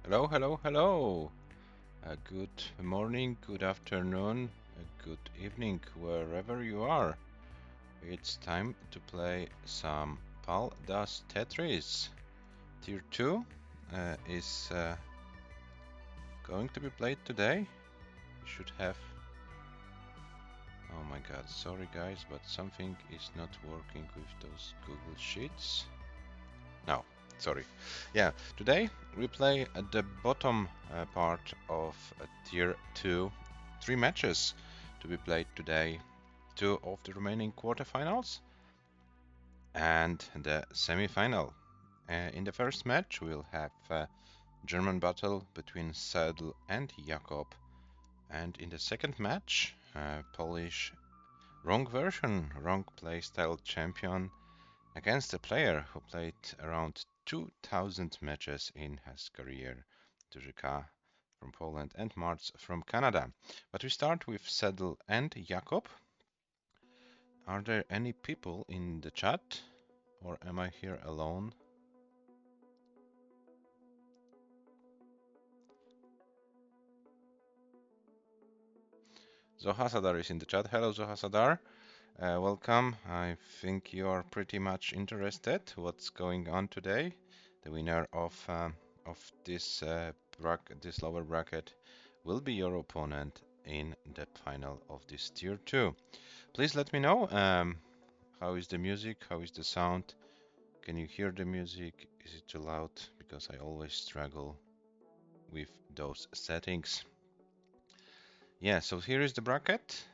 Hello, hello, hello. Good morning, good afternoon, good evening, wherever you are. It's time to play some paldastetris. Tier 2 is going to be played today. You should have... Oh my god, sorry guys, but something is not working with those Google Sheets. No, sorry. Yeah, today we play at the bottom part of Tier 2. 3 matches to be played today. 2 of the remaining quarterfinals and the semi-final. In the first match we'll have German battle between CEDL and Jakob. And in the second match, Polish wrong version, wrong playstyle champion against a player who played around 2000 matches in his career, DUŻYK from Poland and MARTS from Canada. But we start with CEDL and Jakob. Are there any people in the chat, or am I here alone? Zohasadar is in the chat. Hello Zohasadar. Welcome. I think you are pretty much interested what's going on today. The winner of this this lower bracket will be your opponent in the final of this tier 2. Please let me know how is the music, how is the sound. Can you hear the music? Is it too loud? Because I always struggle with those settings. Yeah, so here is the bracket.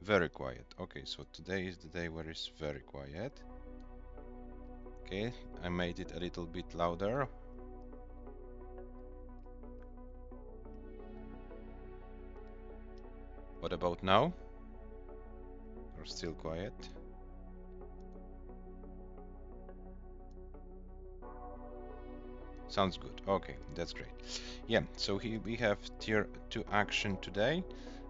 Very quiet. Okay, so today is the day where it's very quiet. Okay, I made it a little bit louder. What about now? Or still quiet? Sounds good. Okay, that's great. Yeah, so here we have tier 2 action today.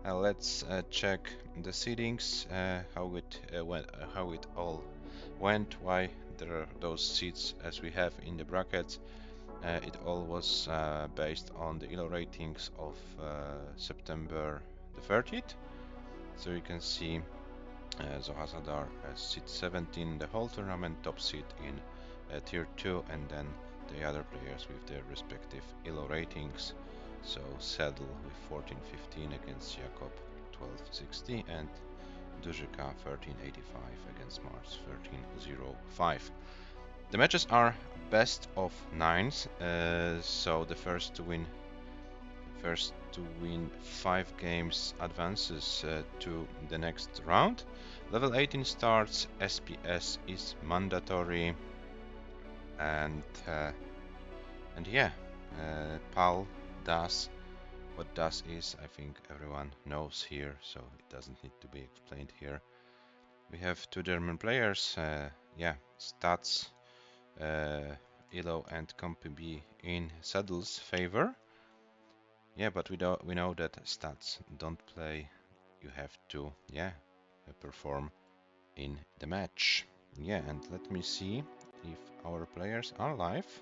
Let's check the seedings, how it all went, why there are those seeds as we have in the brackets. It all was based on the ELO ratings of September the 30th. So you can see Zohasadar as seed 17 the whole tournament, top seed in tier 2, and then the other players with their respective ELO ratings. So CEDL with 14.15 against Jakob 12.60 and DUŻYK 13.85 against MARTS 13.05. The matches are best of 9s, so the first to win 5 games advances to the next round. Level 18 starts, SPS is mandatory, and yeah, PAL, DAS. What DAS is, I think everyone knows here, so it doesn't need to be explained here. We have 2 German players, yeah, stats, ELO and CompB in CEDL's favor. Yeah, but we know that stats don't play. You have to, yeah, perform in the match. Yeah, and let me see if our players are live.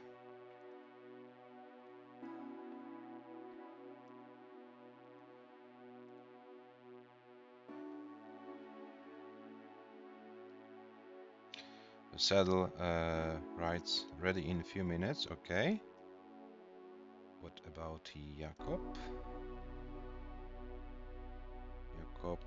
CEDL writes ready in a few minutes. Okay. What about Jakob? Jakob.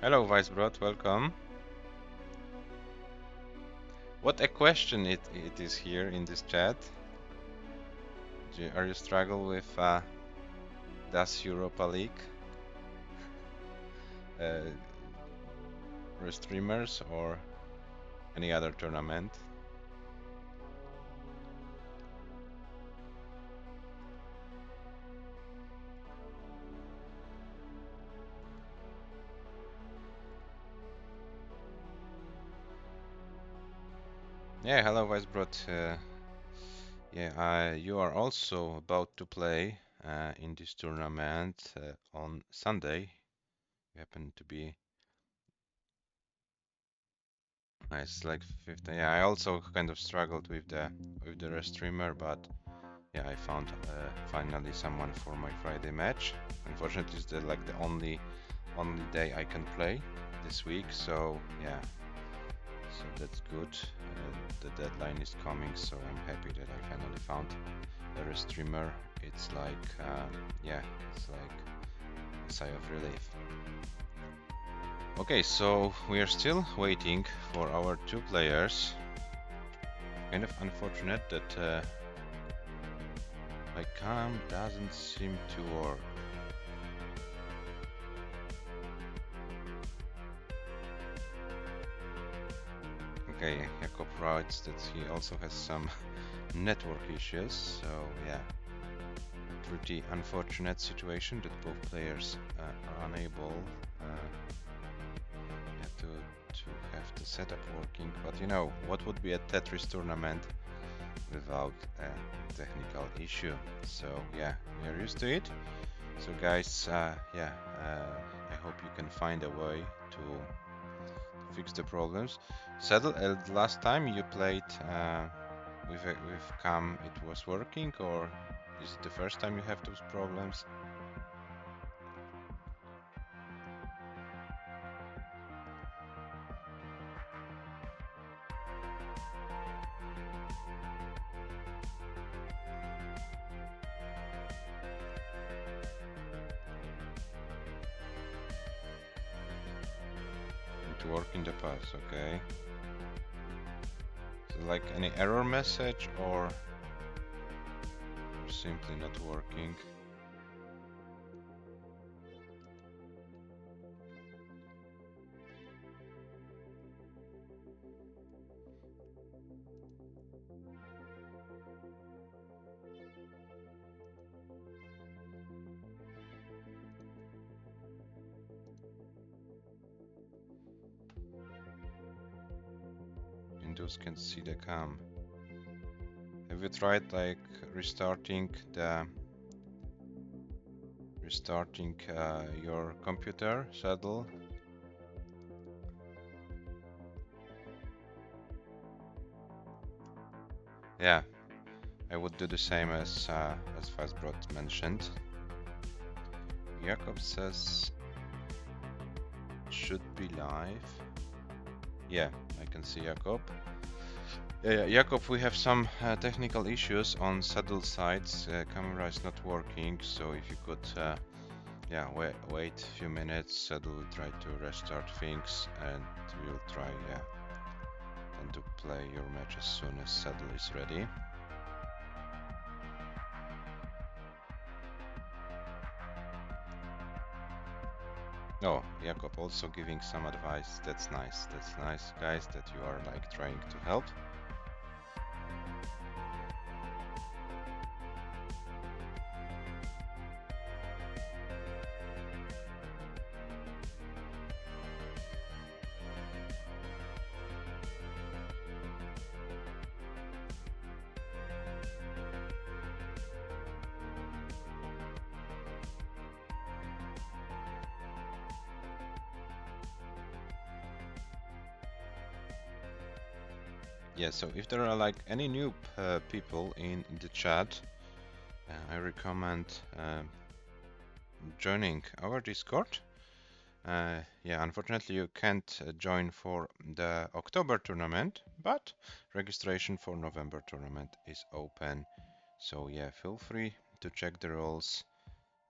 Hello, Vicebrot, welcome. What a question it is here in this chat. Are you struggle with DAS Europa League? For streamers or any other tournament? Yeah, hello Weisbrot. You are also about to play in this tournament on Sunday. You happen to be nice, like 15. Yeah, I also kind of struggled with the restreamer, but yeah, I found finally someone for my Friday match. Unfortunately, it's the only day I can play this week. So yeah, so that's good. The deadline is coming, so I'm happy that I finally found a streamer. It's like it's like a sigh of relief. Okay, so we are still waiting for our two players. Kind of unfortunate that my cam doesn't seem to work. Okay, Jakob writes that he also has some network issues, so yeah, pretty unfortunate situation that both players are unable to have the setup working. But you know, what would be a Tetris tournament without a technical issue? So yeah, we are used to it. So guys, I hope you can find a way to fix the problems. CEDL, last time you played with cam, it was working, or is it the first time you have those problems? It worked in the past, okay. So like any error message or simply not working? Windows can see the cam. Have you tried like restarting your computer, CEDL? Yeah, I would do the same as Fastbrot mentioned. Jakob says should be live. Yeah, I can see Jakob. Jakob, we have some technical issues on CEDL sides. Camera is not working, so if you could wait a few minutes, CEDL will try to restart things, and we'll try and to play your match as soon as CEDL is ready. Oh, Jakob also giving some advice. That's nice. That's nice, guys, that you are like trying to help. Yeah, so if there are like any new people in the chat, I recommend joining our Discord. Yeah, unfortunately you can't join for the October tournament, but registration for November tournament is open. So yeah, feel free to check the rules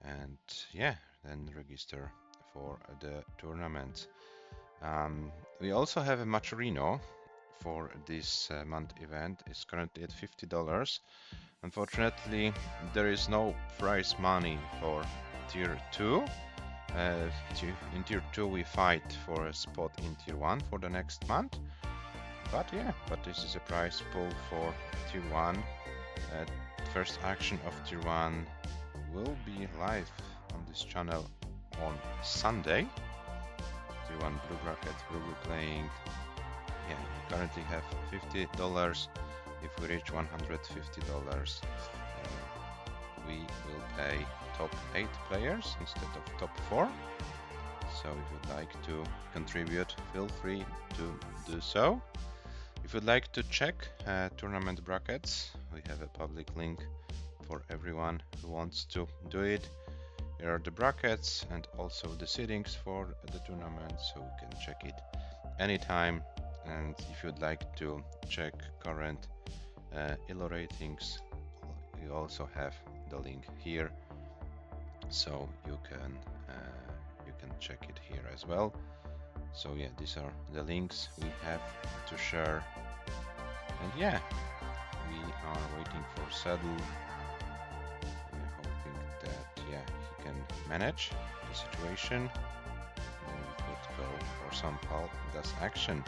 and yeah, then register for the tournament. We also have a Maturino for this month event. It's currently at $50. Unfortunately, there is no prize money for tier 2. In tier 2 we fight for a spot in tier 1 for the next month. But yeah, this is a prize pool for tier 1. First action of tier 1 will be live on this channel on Sunday. Tier 1 Blue Bracket will be playing yeah, we currently have $50. If we reach $150, we will pay top 8 players instead of top 4. So if you'd like to contribute, feel free to do so. If you'd like to check tournament brackets, we have a public link for everyone who wants to do it. Here are the brackets and also the seedings for the tournament, so you can check it anytime. And if you'd like to check current ELO ratings, you also have the link here, so you can check it here as well. So yeah, these are the links we have to share. And yeah, we are waiting for CEDL. We're hoping that yeah, he can manage the situation. Then we could go for some PDM action.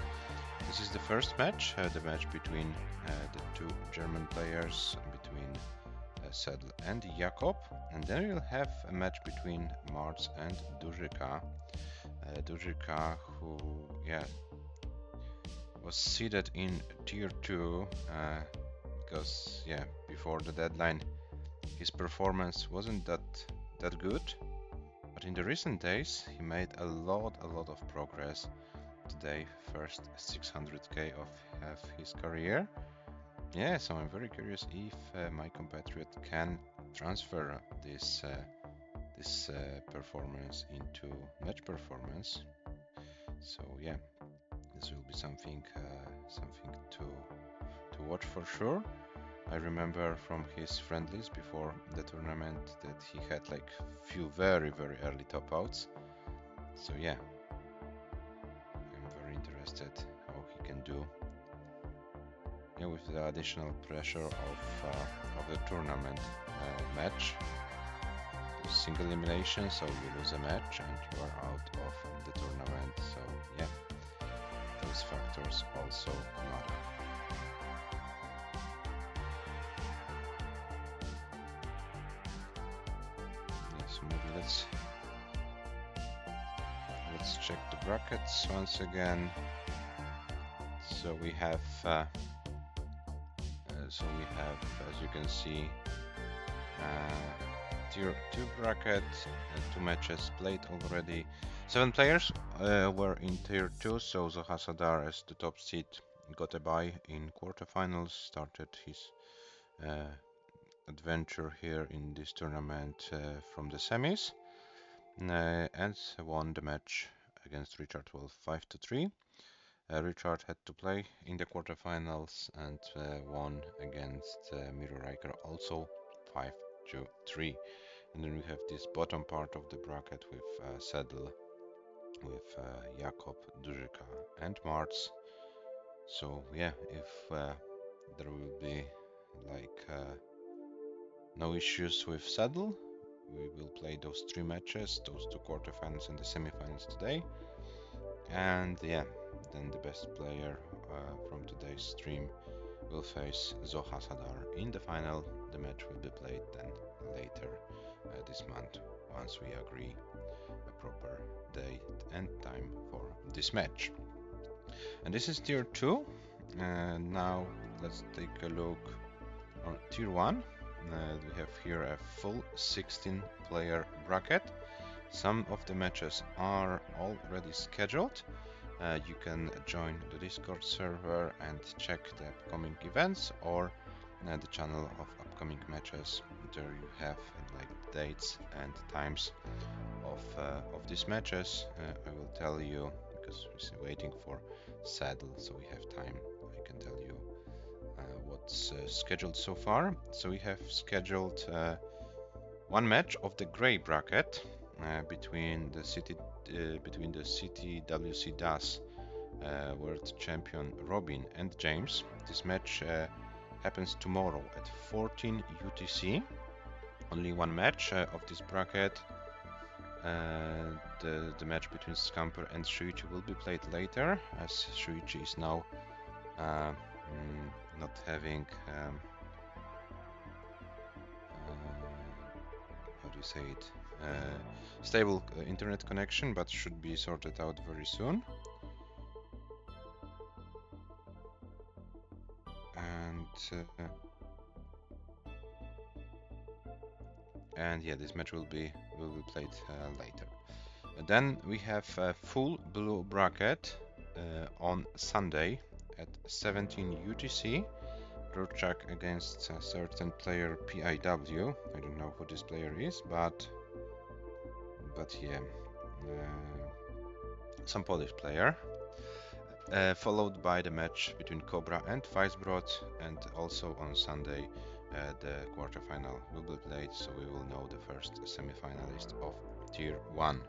This is the first match, the match between the two German players, between CEDL and Jakob, and then we'll have a match between MARTS and DUŻYK. DUŻYK, who yeah was seeded in tier 2 because yeah, before the deadline his performance wasn't that good, but in the recent days he made a lot of progress. Today, first 600k of his career. Yeah, so I'm very curious if my compatriot can transfer this performance into match performance. So yeah, this will be something to watch for sure. I remember from his friendlies before the tournament that he had like few very early top outs. So yeah, I'm very interested how he can do. Yeah, with the additional pressure of the tournament match, single elimination, so you lose a match and you are out of the tournament. So yeah, those factors also matter. Yeah, so maybe let's check the brackets once again. So we have. As you can see, tier 2 bracket, 2 matches played already. 7 players were in tier 2, so Zoha Sadar as the top seed got a bye in quarterfinals, started his adventure here in this tournament from the semis, and won the match against Richard Wolf 5-3. Richard had to play in the quarterfinals and won against Miro Riker also 5-3. And then we have this bottom part of the bracket with CEDL, with Jakob, DUŻYK and MARTS. So yeah, if there will be like no issues with CEDL, we will play those 3 matches, those 2 quarterfinals and the semifinals today. And yeah, then the best player from today's stream will face Zoha Sadar in the final. The match will be played then later this month, once we agree a proper date and time for this match. And this is tier 2. Now let's take a look on tier 1. We have here a full 16 player bracket. Some of the matches are already scheduled. You can join the Discord server and check the upcoming events or the channel of upcoming matches. There you have like dates and times of these matches. I will tell you, because we're waiting for CEDL, so we have time. I can tell you what's scheduled so far. So we have scheduled one match of the gray bracket between the CTWC DAS world champion Robin and James. This match happens tomorrow at 14 UTC. Only one match of this bracket. The match between Scamper and Shuichi will be played later, as Shuichi is now not having how do you say it? Stable internet connection, but should be sorted out very soon. and yeah, this match will be played later. Then we have a full blue bracket on Sunday at 17 UTC. DUŻYK against a certain player PIW. I don't know who this player is, but yeah, some Polish player. Followed by the match between Cobra and Weisbrod, and also on Sunday the quarterfinal will be played, so we will know the first semi-finalist of Tier 1.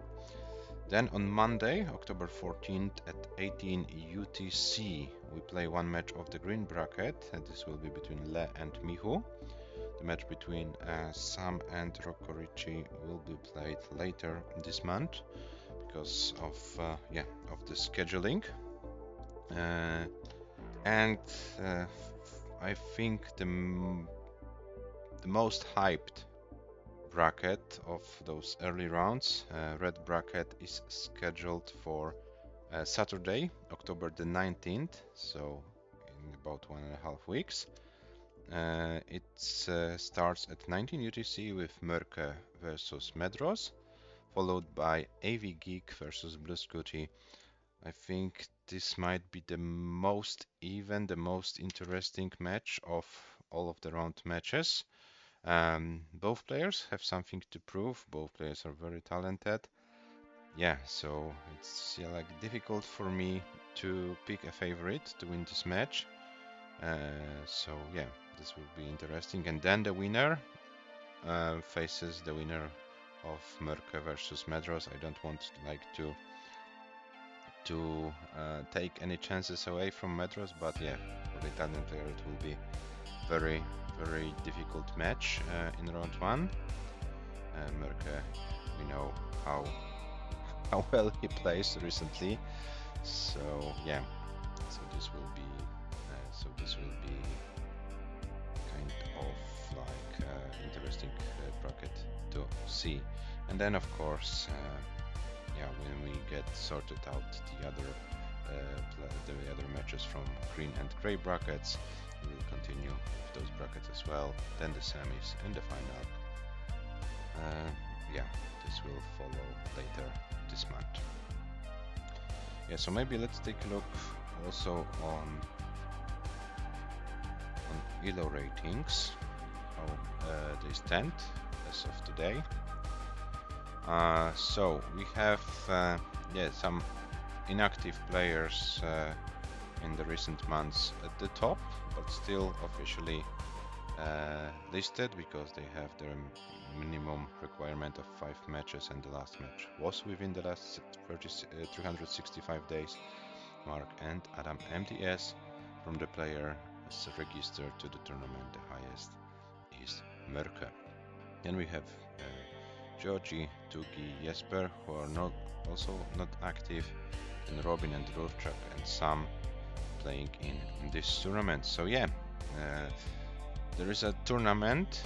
Then on Monday, October 14th at 18 UTC, we play one match of the green bracket, and this will be between Le and Michu. The match between Sam and Rocco Ricci will be played later this month because of the scheduling. And I think the most hyped bracket of those early rounds, red bracket, is scheduled for Saturday, October the 19th, so in about 1.5 weeks. It starts at 19 UTC with Mörke versus Medros, followed by AV Geek versus Blue Scooty. I think this might be the most even, the most interesting match of all of the round matches. Both players have something to prove. Both players are very talented. Yeah, so it's like difficult for me to pick a favorite to win this match. So yeah, this will be interesting. And then the winner faces the winner of Mörke versus Medros. I don't want to take any chances away from Medros, but yeah, for the Italian player it will be very difficult match in round 1. Mörke, we know how well he plays recently, so yeah, so this will be kind of like interesting bracket to see. And then of course, when we get sorted out the other matches from green and gray brackets, we will continue with those brackets as well. Then the semis and the final. This will follow later this month. Yeah, so maybe let's take a look also on ELO ratings, how they stand as of today. So we have some inactive players in the recent months at the top, but still officially listed because they have their minimum requirement of 5 matches, and the last match was within the last 365 days mark. And Adam MDS from the player is registered to the tournament. The highest is Mörke. Then we have Georgi, Tugi, Jesper, who are also not active, and Robin and DUŻYK and Sam playing in this tournament. So yeah, there is a tournament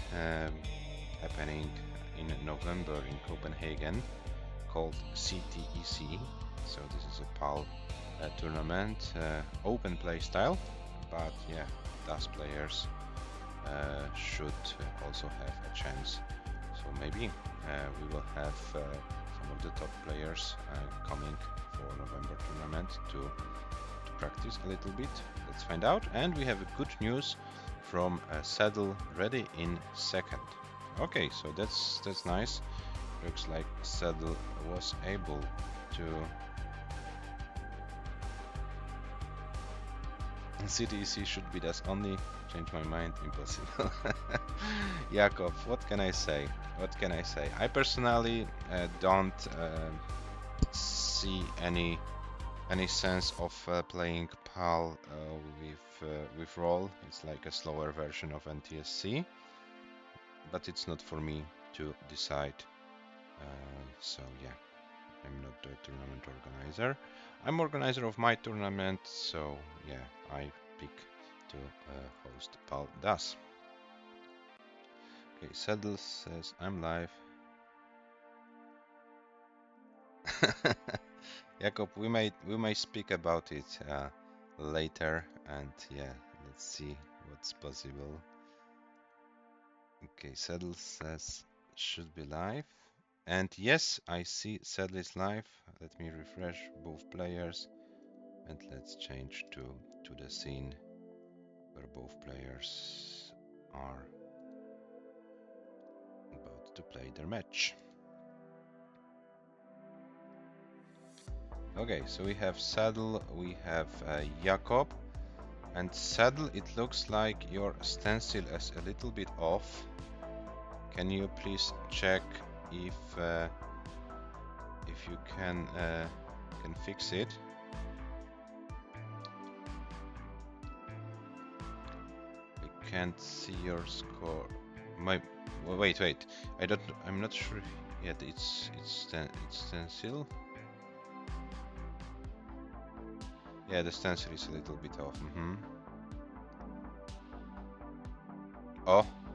happening in November in Copenhagen called CTEC. So this is a PAL tournament, open play style, but yeah, DAS players should also have a chance. So maybe we will have some of the top players coming for November tournament to practice a little bit. Let's find out. And we have good news from CEDL, ready in second. Okay, so that's nice. Looks like CEDL was able to. CTEC should be DAS only. Change my mind, impossible. Jakov, what can I say? I personally don't see any sense of playing PAL with roll. It's like a slower version of NTSC, but it's not for me to decide. So yeah, I'm not the tournament organizer. I'm organizer of my tournament, so yeah, I pick to host PAL DAS. Okay, CEDL says I'm live. Jakob, we may speak about it later, and yeah, let's see what's possible. Okay, Saddle says should be live. And yes, I see Saddle is live. Let me refresh both players and let's change to the scene where both players are about to play their match. Okay, so we have Saddle, we have Jakob, and Saddle, it looks like your stencil is a little bit off. Can you please check if you can fix it? I can't see your score. Wait. I'm not sure yet. It's stencil. Yeah, the stencil is a little bit off.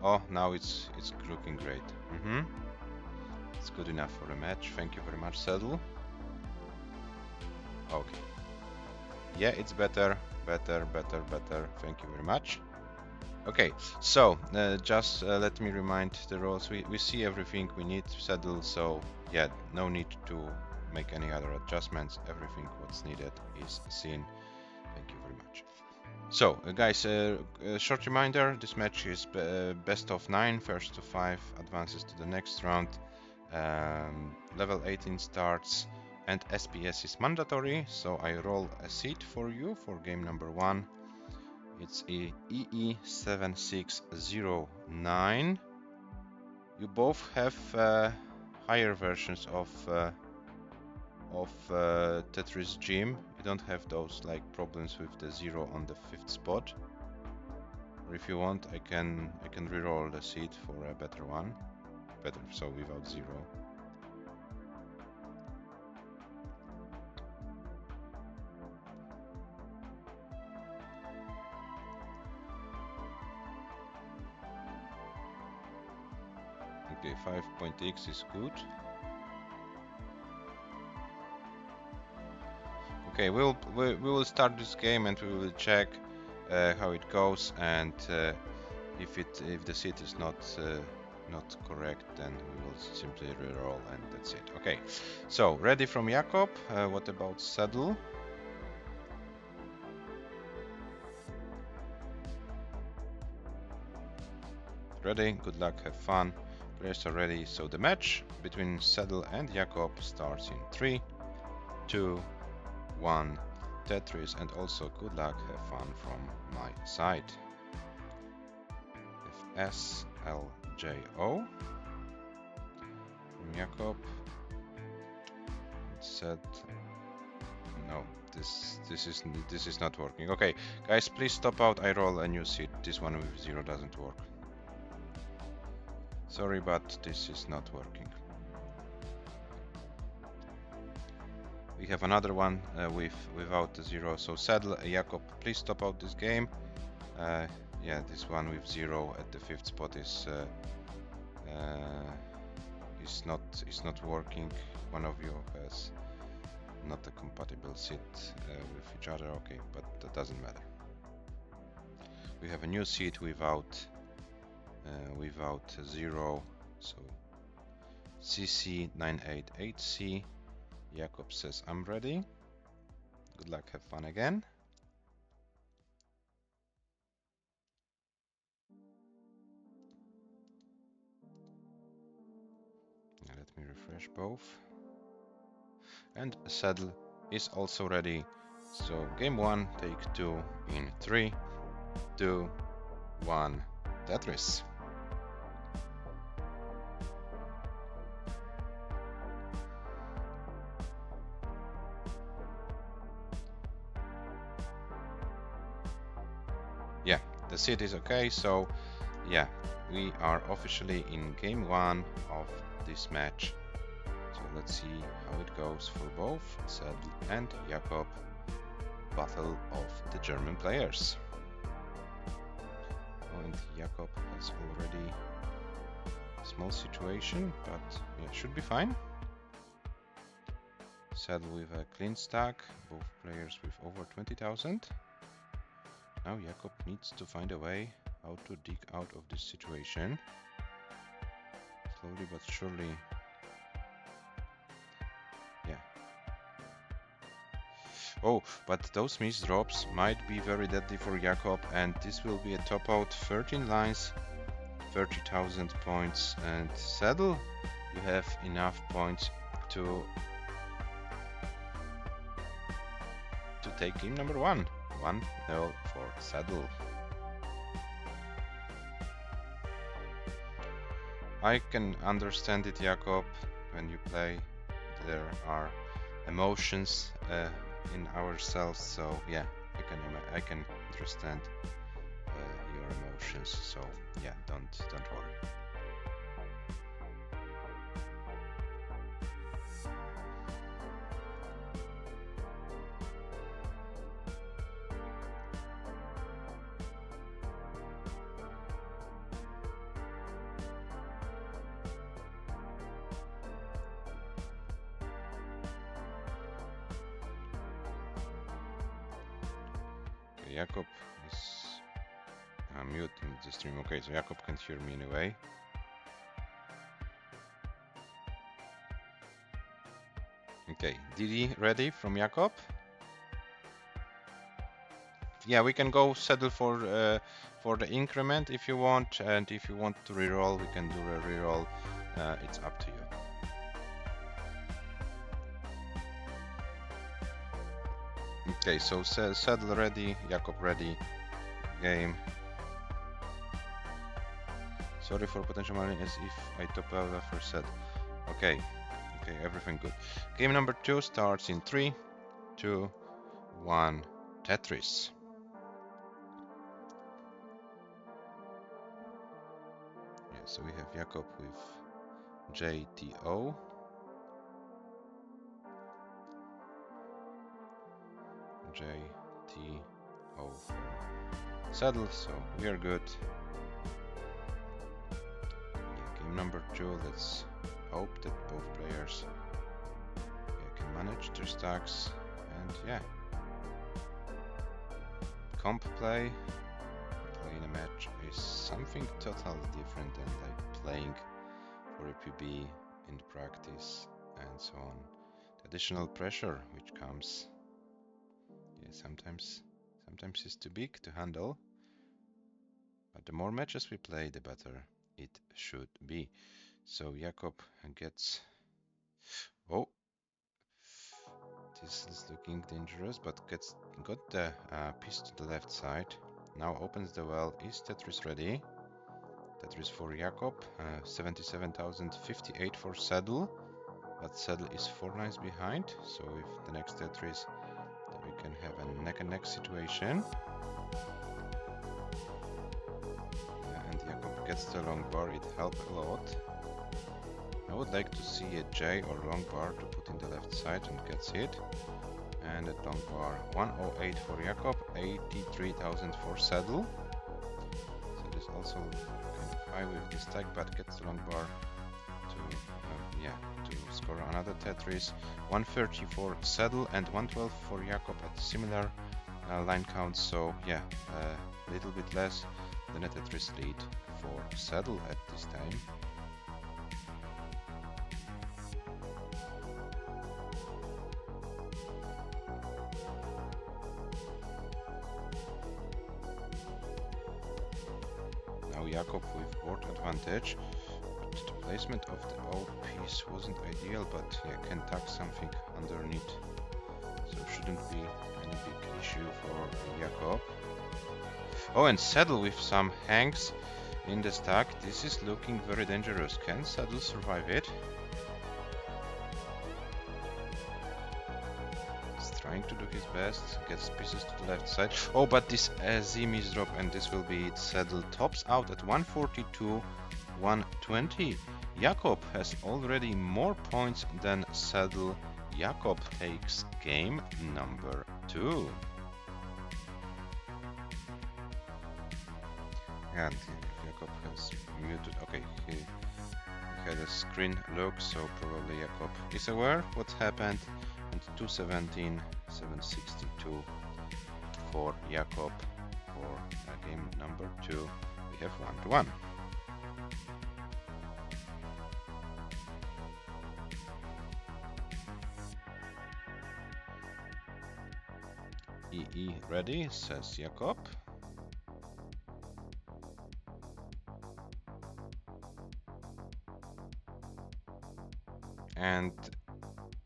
Oh, now it's looking great. It's good enough for a match. Thank you very much, Saddle. Okay. Yeah, it's better. Thank you very much. Okay, so just let me remind the roles. We see everything we need, Saddle, so yeah, no need to make any other adjustments. Everything what's needed is seen. Thank you very much. So guys, short reminder, this match is best of 9, first to 5 advances to the next round. Level 18 starts and SPS is mandatory, so I roll a seed for you for game number 1. It's a EE7609. You both have higher versions of Tetris Gym. You don't have those like problems with the 0 on the 5th spot. Or if you want, I can reroll the seed for a better one. Better, so without 0. Okay, 5.x is good. Okay, we will start this game and we will check how it goes, and if the seed is not correct, then we will simply reroll and that's it. Okay, so ready from Jakob. What about Saddle? Ready? Good luck, have fun. Players are ready, so the match between Saddle and Jakob starts in 3, 2, 1. Tetris, and also good luck, have fun from my side. FSLJO from Jakob. Said no, this is not working. Okay, guys, please stop out. I roll a new seed. This one with 0 doesn't work. Sorry, but this is not working. We have another one without the 0. So Saddle, Jakob, please stop out this game. Yeah, this one with 0 at the 5th spot is not working. One of you has not a compatible seed with each other. Okay, but that doesn't matter. We have a new seed without 0. So CC988C. Jakob says I'm ready. Good luck, have fun again. Let me refresh both. And Saddle is also ready. So game 1, take 2 in 3, 2, 1, Tetris. Yeah, the seed is okay, so yeah, we are officially in game 1 of this match. So let's see how it goes for both Saddle and Jakob. Battle of the German players. Oh, and Jakob has already a small situation, but yeah, should be fine. Saddle with a clean stack, both players with over 20,000. Now Jakob needs to find a way how to dig out of this situation. Slowly but surely. Yeah. Oh, but those miss drops might be very deadly for Jakob, and this will be a top out 13 lines, 30,000 points, and Saddle, you have enough points to take game number 1. 1-0 for Saddle. I can understand it, Jakob. When you play, there are emotions in ourselves. So yeah, I can understand your emotions. So yeah, don't worry. Jakob is muting the stream. Okay, so Jakob can't hear me anyway. Okay, Didi ready from Jakob? Yeah, we can go Saddle for the increment if you want, and if you want to reroll, we can do a reroll. It's up to you. Okay, so Saddle ready, Jakob ready, game. Sorry for potential money as if I top out for set. Okay, everything good. Game number 2 starts in 3, 2, 1, Tetris. Yeah, so we have Jakob with JTO. JTO for Saddle, so we are good. Yeah, game number 2, let's hope that both players can manage their stacks, and yeah. Comp play in a match is something totally different than like playing for a PB in the practice and so on. The additional pressure which comes, yeah, sometimes is too big to handle, but the more matches we play, the better it should be. So Jakob gets, oh, this is looking dangerous, but got the piece to the left side. Now opens the well. Is Tetris ready? Tetris for Jakob. 77,058 for Saddle, but Saddle is 4 lines behind. So if the next Tetris, then we can have a neck and neck situation. And Jakob gets the long bar. It helped a lot. I would like to see a J or long bar to put in the left side and gets it. And a long bar 108 for Jakob, 83,000 for Saddle. So this also kind of high with this stack, but gets the long bar to score another Tetris. 130 for Saddle and 112 for Jakob at similar line counts. So yeah, a little bit less than a Tetris lead for Saddle at this time. Jakob with board advantage, but the placement of the O piece wasn't ideal, but yeah, can tuck something underneath, so shouldn't be any big issue for Jakob. Oh, and Saddle with some hangs in the stack. This is looking very dangerous. Can Saddle survive it? Trying to do his best, gets pieces to the left side. Oh, but this Z misdrop, and this will be it. Saddle tops out at 142, 120. Jakob has already more points than Saddle. Jakob takes game number 2. And Jakob has muted. Okay, he had a screen look, so probably Jakob is aware what happened. And 217, 762 for Jakob for game number 2. We have 1-1. EE ready, says Jakob. And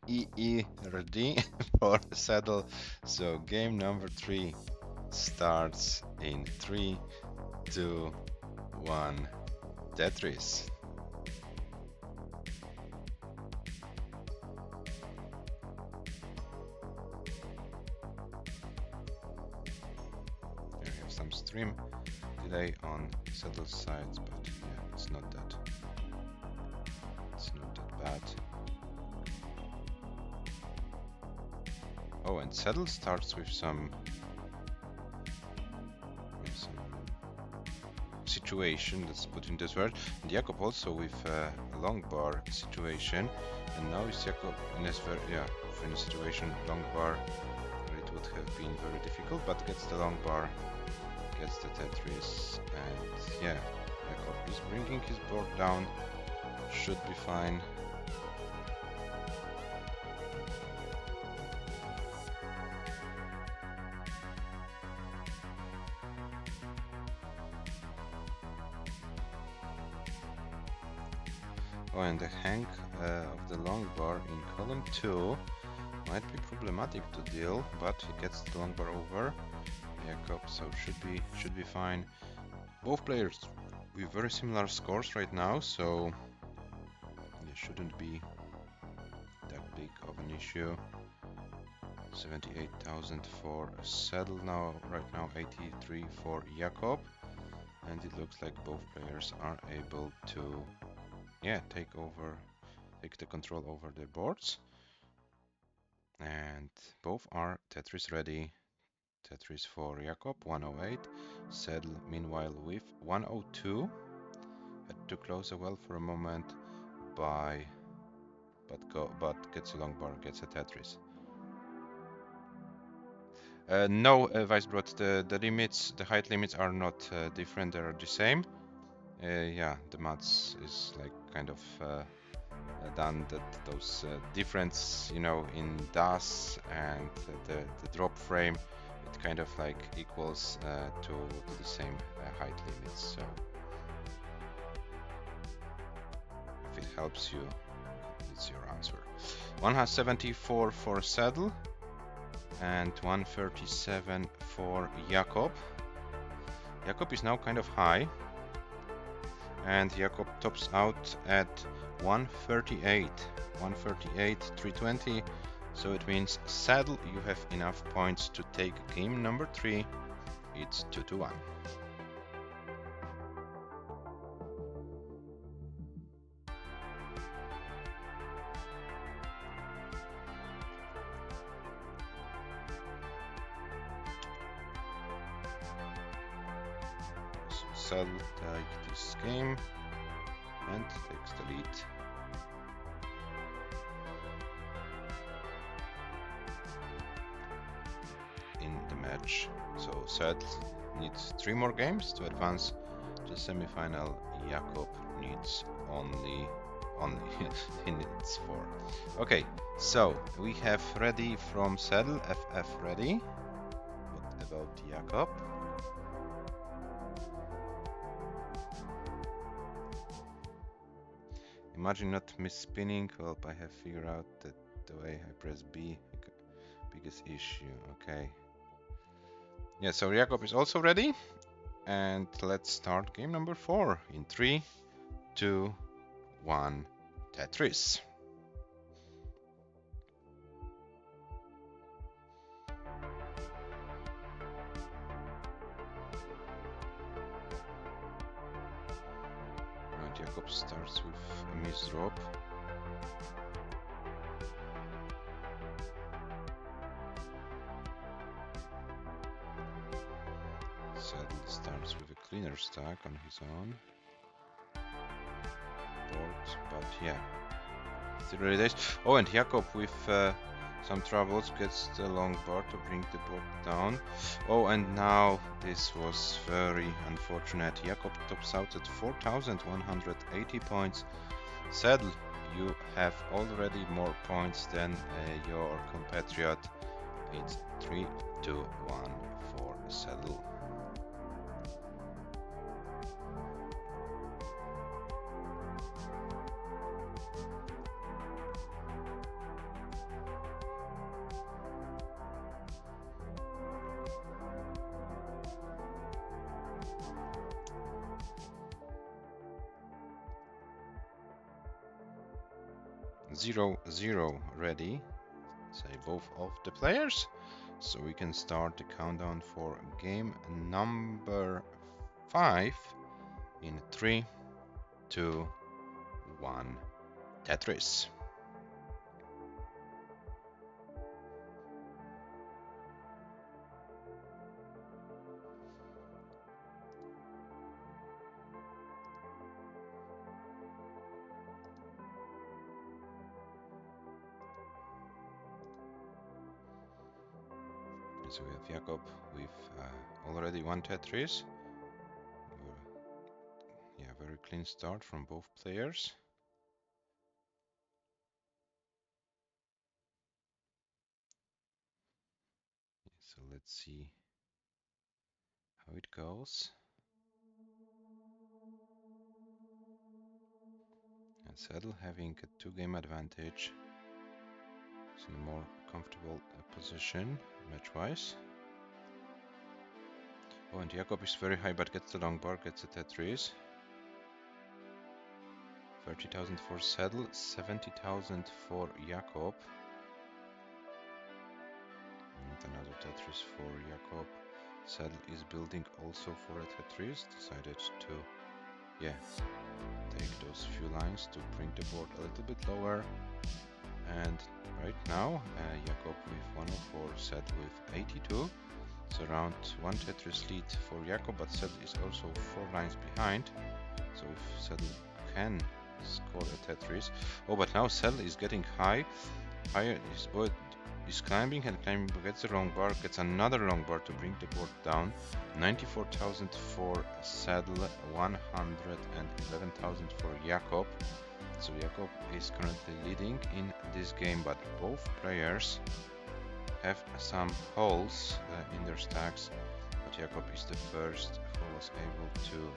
EE ready for saddle. So game number 3 starts in 3, 2, 1, Tetris. There we have some stream delay on saddle sides, but yeah, it's not that bad. Oh, and saddle starts with some situation, let's put in this word, and Jakob also with a long bar situation, and now is Jakob in a situation long bar where it would have been very difficult, but gets the long bar, gets the Tetris, and yeah, Jakob is bringing his board down, should be fine. Oh, and the hang of the long bar in column 2 might be problematic to deal, but he gets the long bar over Jakob, so should be fine. Both players with very similar scores right now, so it shouldn't be that big of an issue. 78,000 for saddle now, right now 83 for Jakob, and it looks like both players are able to take the control over their boards, and both are Tetris ready. Tetris for Jakob 108, saddle meanwhile with 102. Had to close a well for a moment but gets a long bar, gets a Tetris. No, Vice Brot, the limits, the height limits are not different, they are the same. Yeah, the MARTS is like kind of done that those difference, you know, in DAS and the drop frame, it kind of like equals to the same height limits. So if it helps you, it's your answer. 174 for saddle and 137 for Jakob. Jakob is now kind of high, and Jakob tops out at 138, 320. So it means saddle, you have enough points to take game number 3. It's 2-1. So saddle take this game and takes the lead. In the match. So saddle needs 3 more games to advance to the semi-final. Jakob needs only he needs 4. Okay, so we have ready from saddle, FF ready. What about Jakob? Imagine not misspinning. Well, I have figured out that the way I press B, biggest issue. Okay. Yeah, so Jakob is also ready, and let's start game number 4 in 3, 2, 1, Tetris. Right, Jakob starts with a miss drop. Saddle starts with a cleaner stack on his own board, but yeah, still early days. Oh, and Jakob with some troubles, gets the long bar to bring the board down. Oh, and now this was very unfortunate. Jakob tops out at 4,180 points. CEDL, you have already more points than your compatriot. It's 3-1 for CEDL. Zero ready, say both of the players, so we can start the countdown for game number 5 in 3, 2, 1. Tetris. So we have Jakob with already 1 Tetris. Yeah, very clean start from both players. So let's see how it goes. And CEDL having a 2-game advantage. It's in a more comfortable position match-wise. Oh, and Jakob is very high, but gets the long bar, gets a Tetris. 30,000 for CEDL, 70,000 for Jakob. And another Tetris for Jakob. CEDL is building also for a Tetris. Decided to, yeah, take those few lines to bring the board a little bit lower. And right now, Jakob with 104, CEDL with 82. It's around 1 Tetris lead for Jakob, but CEDL is also 4 lines behind. So if CEDL can score a Tetris. Oh, but now CEDL is getting higher. His board is climbing and climbing, gets the long bar, gets another long bar to bring the board down. 94,000 for CEDL, 111,000 for Jakob. So Jakob is currently leading in this game, but both players have some holes in their stacks. But Jakob is the first who was able to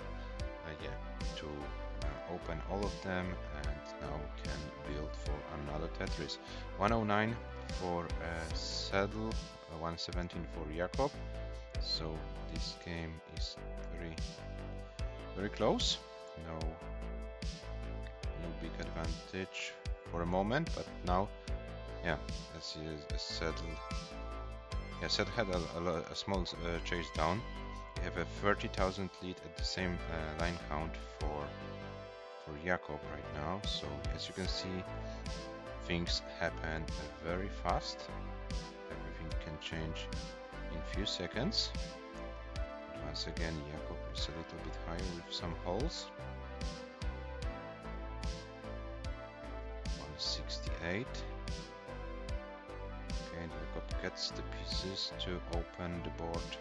open all of them, and now can build for another Tetris. 109 for CEDL, 117 for Jakob. So this game is very close. No big advantage for a moment, but now, yeah, as CEDL, CEDL had a small chase down. We have a 30,000 lead at the same line count for Jakob right now. So as you can see, things happen very fast. Everything can change in few seconds. But once again, Jakob is a little bit higher with some holes. 168. Okay, and Jakob gets the pieces to open the board.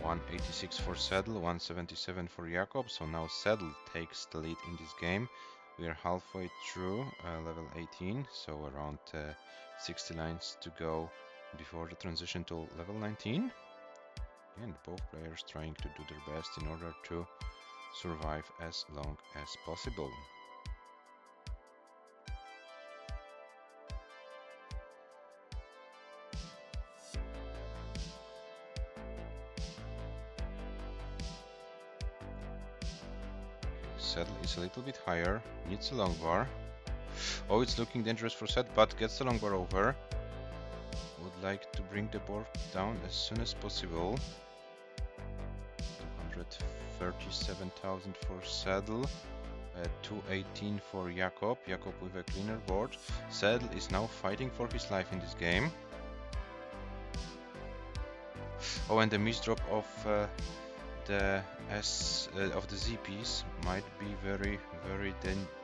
186 for CEDL, 177 for Jakob. So now CEDL takes the lead in this game. We are halfway through level 18, so around 60 lines to go before the transition to level 19. And both players trying to do their best in order to survive as long as possible. CEDL is a little bit higher, needs a long bar. Oh, it's looking dangerous for CEDL, but gets the long bar over. Would like to bring the board down as soon as possible. 237,000 for CEDL, 218 for Jakob. Jakob with a cleaner board. CEDL is now fighting for his life in this game. Oh, and the misdrop of the Z piece might be very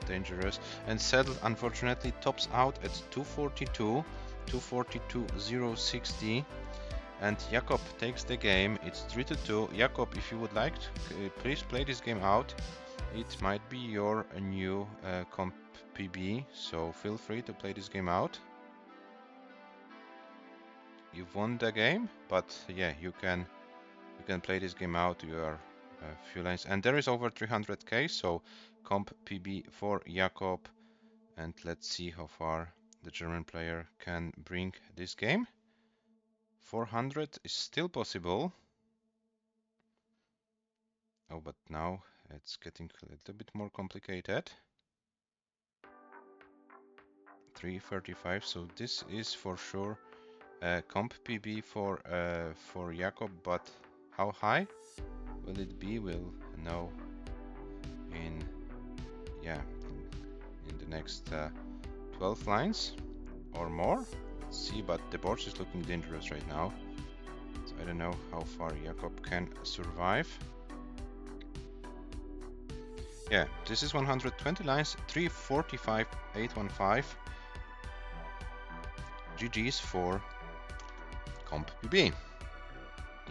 dangerous. And CEDL unfortunately tops out at 242.060, and Jakob takes the game. It's 3-2. Jakob, if you would like to, please play this game out. It might be your new comp PB, so feel free to play this game out. You've won the game, but yeah, you can play this game out. You are a few lines, and there is over 300k, so comp PB for Jakob, and let's see how far the German player can bring this game. 400 is still possible. Oh, but now it's getting a little bit more complicated. 335, so this is for sure comp PB for Jakob, but how high will it be? We'll know in the next 12 lines or more. Let's see, but the board is looking dangerous right now, so I don't know how far Jakob can survive. Yeah, this is 120 lines, 345.815. GG's for comp PB.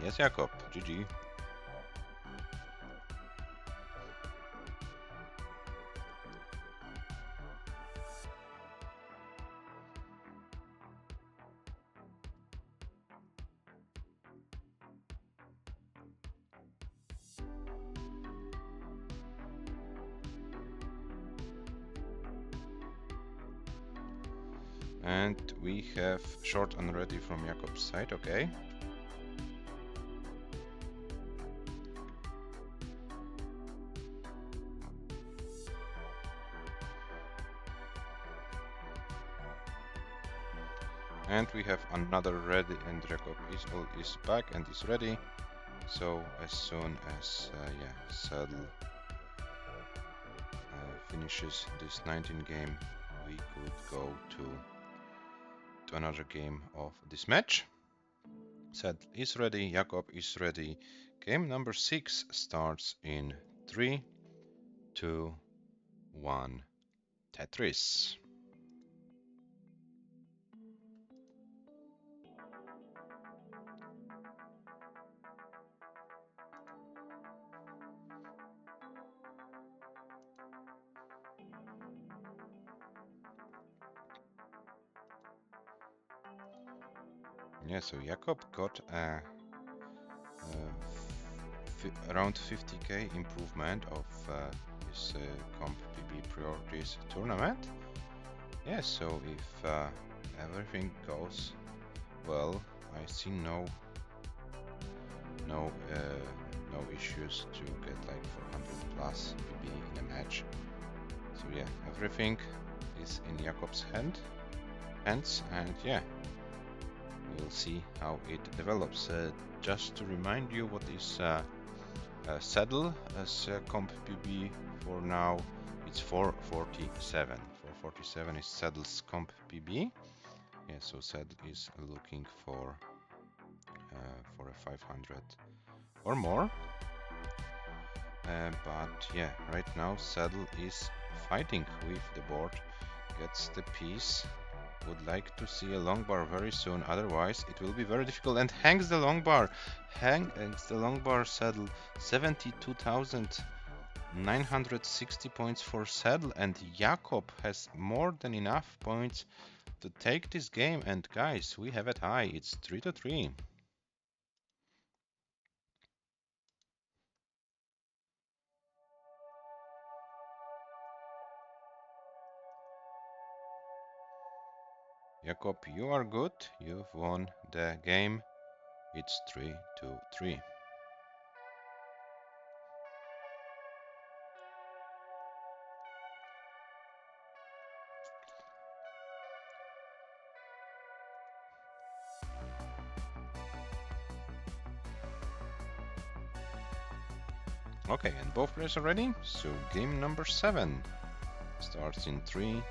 Yes, Jakob, GG. And we have short and ready from Jakob's side, okay. And we have another ready, and Jakob is back and is ready. So as soon as CEDL finishes this 19 game, we could go to another game of this match. CEDL is ready, Jakob is ready. Game number 6 starts in 3, 2, 1, Tetris. Yeah, so Jakob got around 50k improvement of his comp PB priorities tournament. Yeah, so if everything goes well, I see no issues to get like 400 plus PB in a match. So yeah, everything is in Jakob's hands, and yeah, we'll see how it develops. Just to remind you what is CEDL as comp PB for now, it's 447. 447 is CEDL's comp PB. Yeah, so CEDL is looking for a 500 or more. But yeah, right now CEDL is fighting with the board, gets the piece. Would like to see a long bar very soon, otherwise it will be very difficult, and hangs the long bar. Hangs the long bar CEDL. 72,960 points for CEDL, and Jakob has more than enough points to take this game. And guys, we have it high, it's 3-3. Jakob, you are good, you've won the game, it's 3-3. Okay, and both players are ready, so game number 7 starts in 3,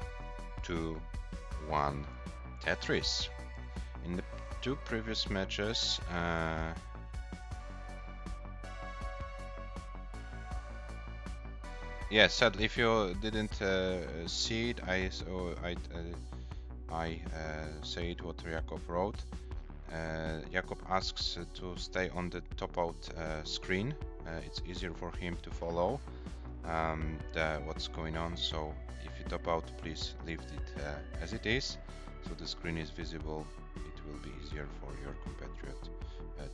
2, 1, Tetris. In the two previous matches, Yeah, sadly, if you didn't see it, I say it what Jakob wrote. Jakob asks to stay on the top out screen. It's easier for him to follow what's going on. So if you top out, please leave it as it is, so the screen is visible. It will be easier for your compatriot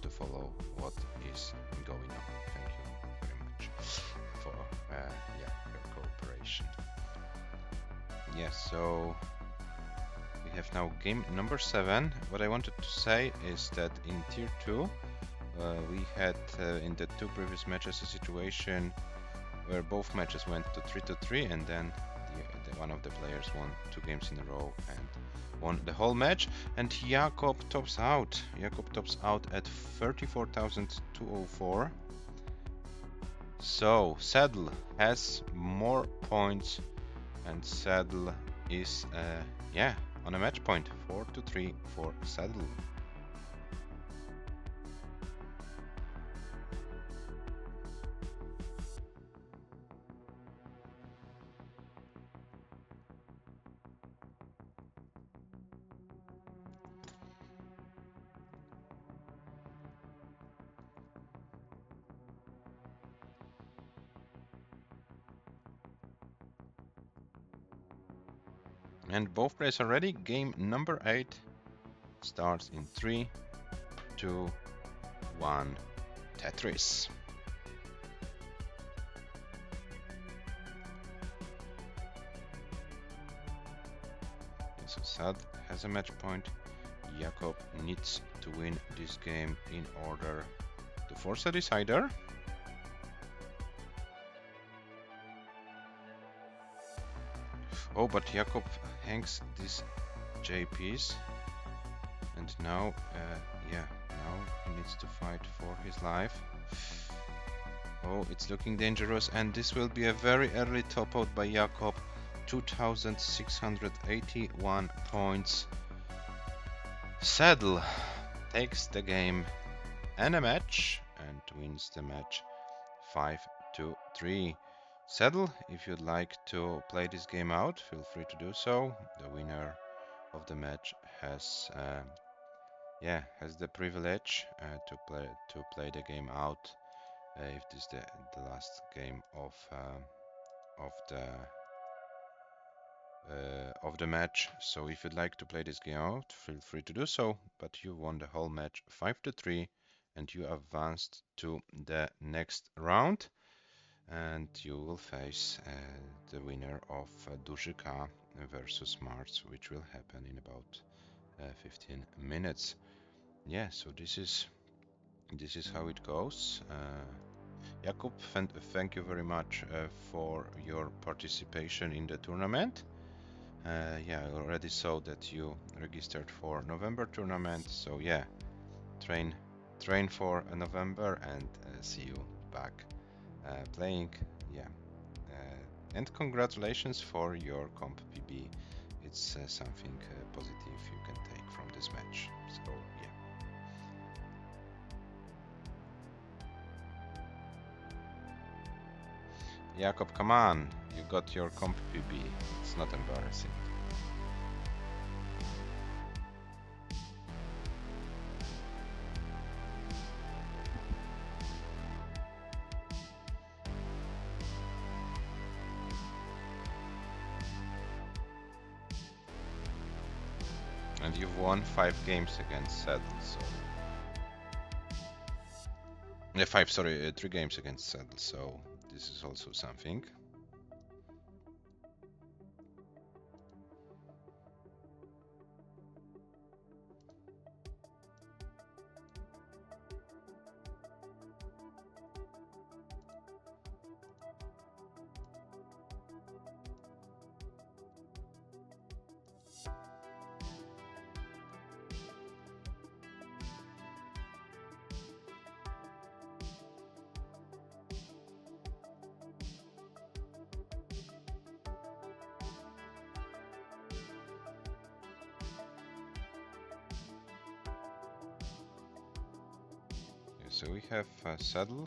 to follow what is going on. Thank you very much for your cooperation. Yes, so we have now game number 7. What I wanted to say is that in tier 2 we had in the 2 previous matches a situation where both matches went to 3-3, and then one of the players won 2 games in a row and won the whole match. And Jakob tops out. Jakob tops out at 34,204. So CEDL has more points, and CEDL is on a match point, 4-3 for CEDL. And both players are ready. Game number 8 starts in 3, 2, 1, Tetris. So Sad has a match point. Jakob needs to win this game in order to force a decider. Oh, but Jakob hangs this J piece, and now, now he needs to fight for his life. Oh, it's looking dangerous, and this will be a very early top out by Jakob. 2,681 points. CEDL takes the game and a match and wins the match 5-3. CEDL, if you'd like to play this game out, feel free to do so. The winner of the match has the privilege to play the game out if this is the last game of the match. So if you'd like to play this game out, feel free to do so. But you won the whole match 5-3, and you advanced to the next round. And you will face the winner of DUŻYK versus MARTS, which will happen in about 15 minutes. Yeah, so this is how it goes. Jakub, thank you very much for your participation in the tournament. I already saw that you registered for November tournament, so yeah, train for November, and see you back playing. And congratulations for your comp PB. It's something positive you can take from this match. So Jakob, come on, you got your comp PB. It's not embarrassing. And you've won 5 games against CEDL, so 3 games against CEDL, so this is also something. So we have CEDL,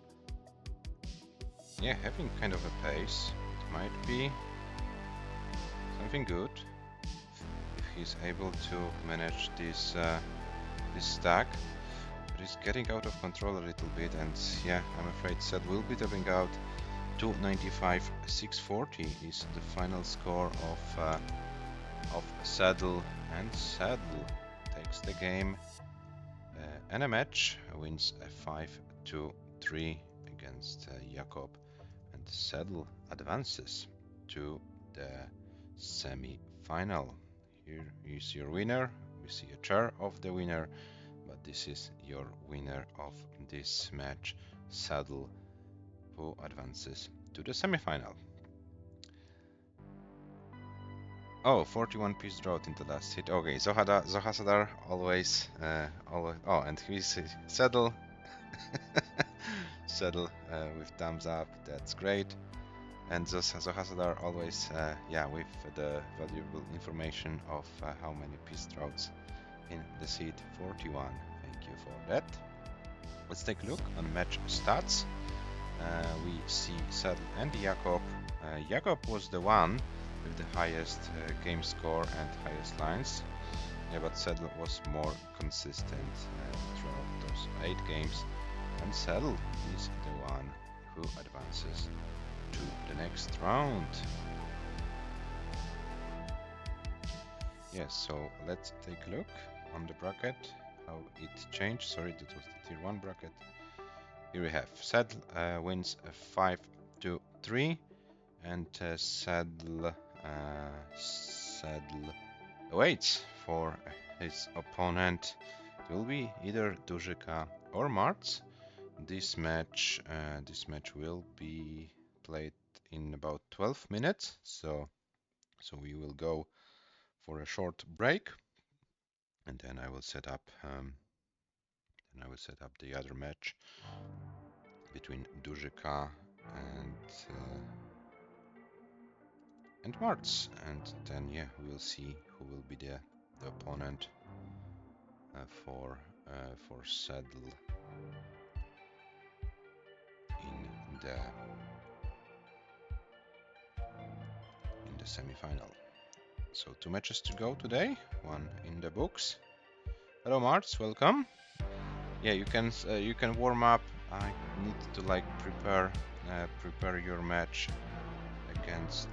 having kind of a pace. might be something good if he's able to manage this this stack. But he's getting out of control a little bit, and yeah, I'm afraid Saddle will be topping out. 295 640 is the final score of Saddle, and Saddle takes the game and a match, wins 5-3 against Jakob, and Saddle advances to the semi-final. Here is your winner. We see a chair of the winner, but this is your winner of this match, Saddle, who advances to the semi-final. Oh, 41 piece drought in the last hit. Okay, Zohasadar always, oh, and he's Saddle. Saddle with thumbs up, that's great. And Zohasadar always, yeah, with the valuable information of how many piece droughts in the seed, 41. Thank you for that. Let's take a look on match stats. We see Saddle and Jakob. Jakob was the one with the highest game score and highest lines. Yeah, but Saddle was more consistent throughout those 8 games. And Saddle is the one who advances to the next round. Yes, so let's take a look on the bracket, how it changed. Sorry, that was the tier 1 bracket. Here we have Saddle wins 5-3, and Saddle waits for his opponent. It will be either DUŻYK or MARTS. This match will be played in about 12 minutes, so we will go for a short break, and then I will set up the other match between DUŻYK and MARTS, and then yeah, we will see who will be the opponent for Saddle in the semi-final. So 2 matches to go today, 1 in the books. Hello MARTS, welcome. Yeah, you can warm up. I need to like prepare your match against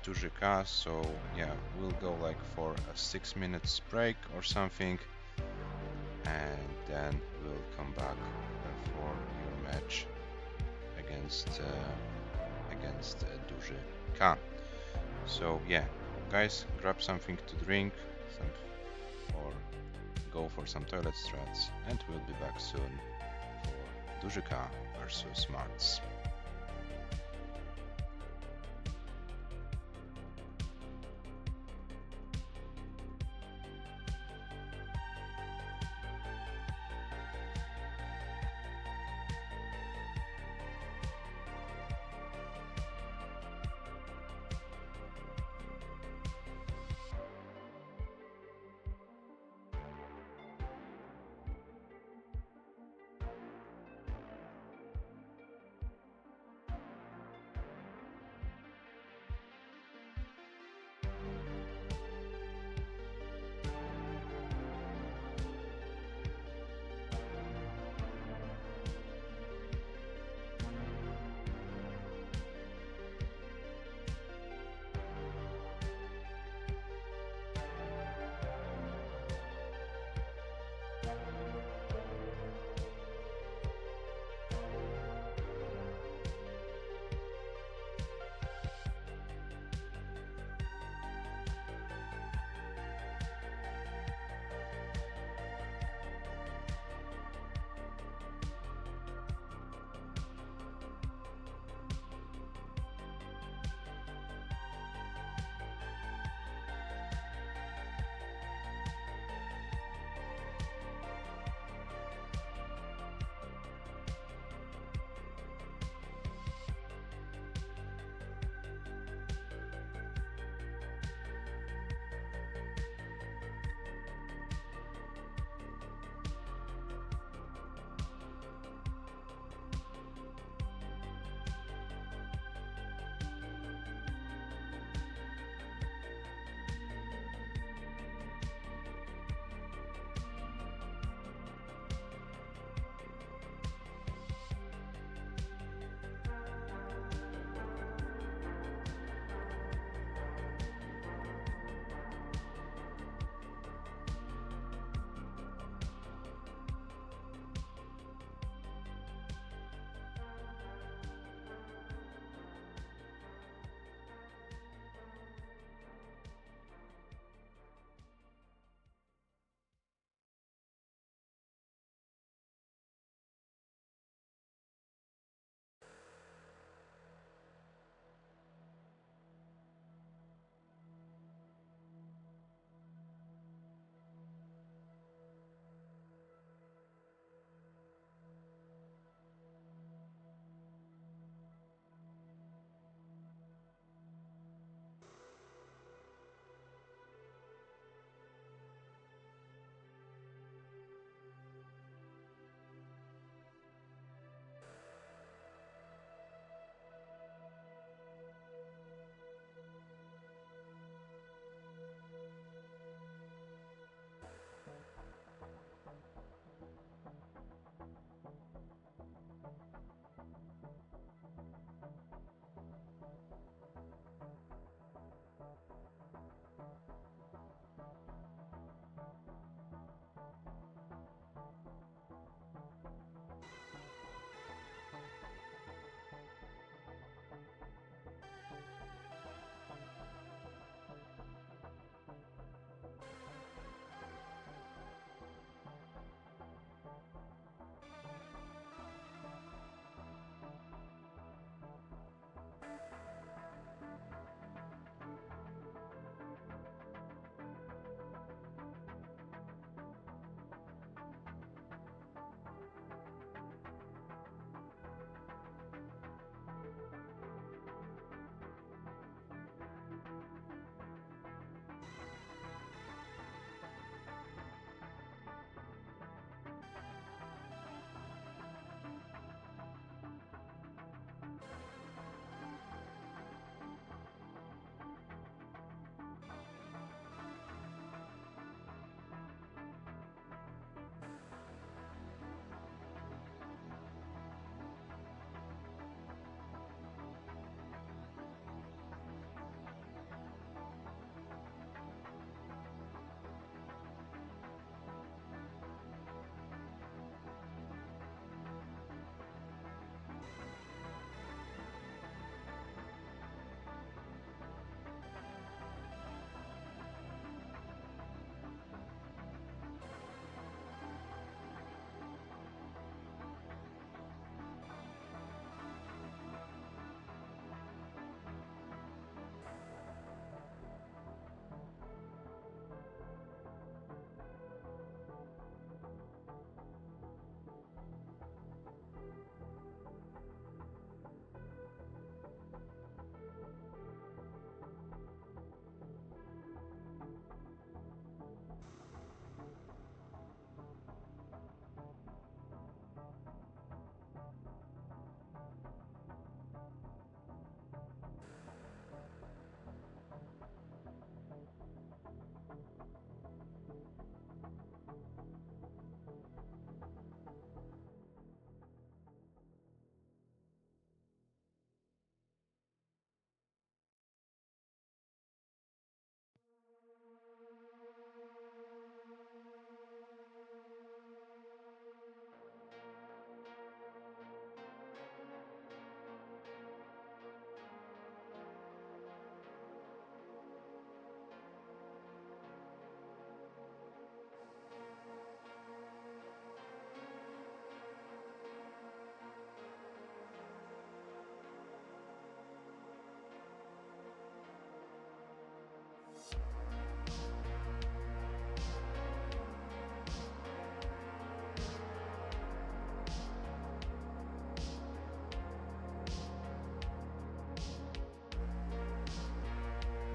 DUŻYK, so yeah, we'll go like for a 6 minutes break or something, and then we'll come back for your match against DUŻYK. So yeah, guys, grab something to drink, or go for some toilet strats, and we'll be back soon for DUŻYK versus MARTS.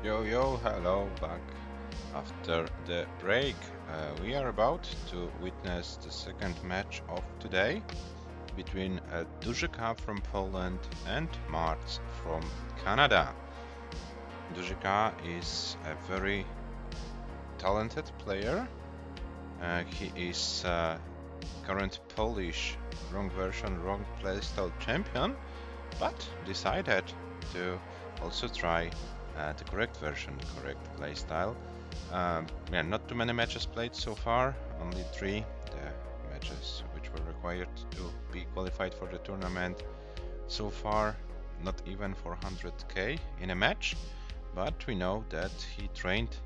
Yo, hello, back after the break. We are about to witness the second match of today between DUŻYK from Poland and MARTS from Canada. DUŻYK is a very talented player. He is current Polish wrong version, wrong playstyle champion, but decided to also try the correct version, correct playstyle. Yeah, not too many matches played so far, only 3, the matches which were required to be qualified for the tournament. So far, not even 400k in a match, but we know that he trained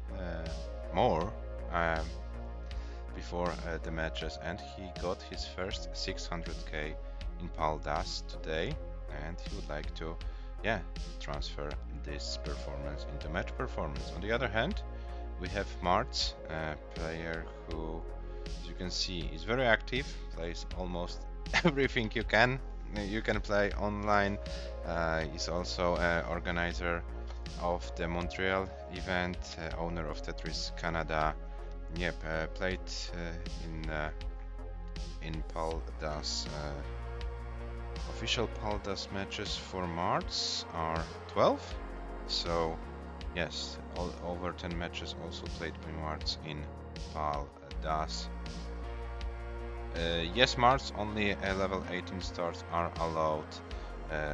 more before the matches, and he got his first 600k in Paldas today, and he would like to transfer this performance into match performance. On the other hand, we have MARTS, a player who, as you can see, is very active, plays almost everything you can play online. He's also an organizer of the Montreal event, owner of Tetris Canada. Yep, played in Paldas. Official Paldas matches for MARTS are 12, so yes, over 10 matches also played by MARTS in Paldas. Yes, MARTS, only level 18 starts are allowed,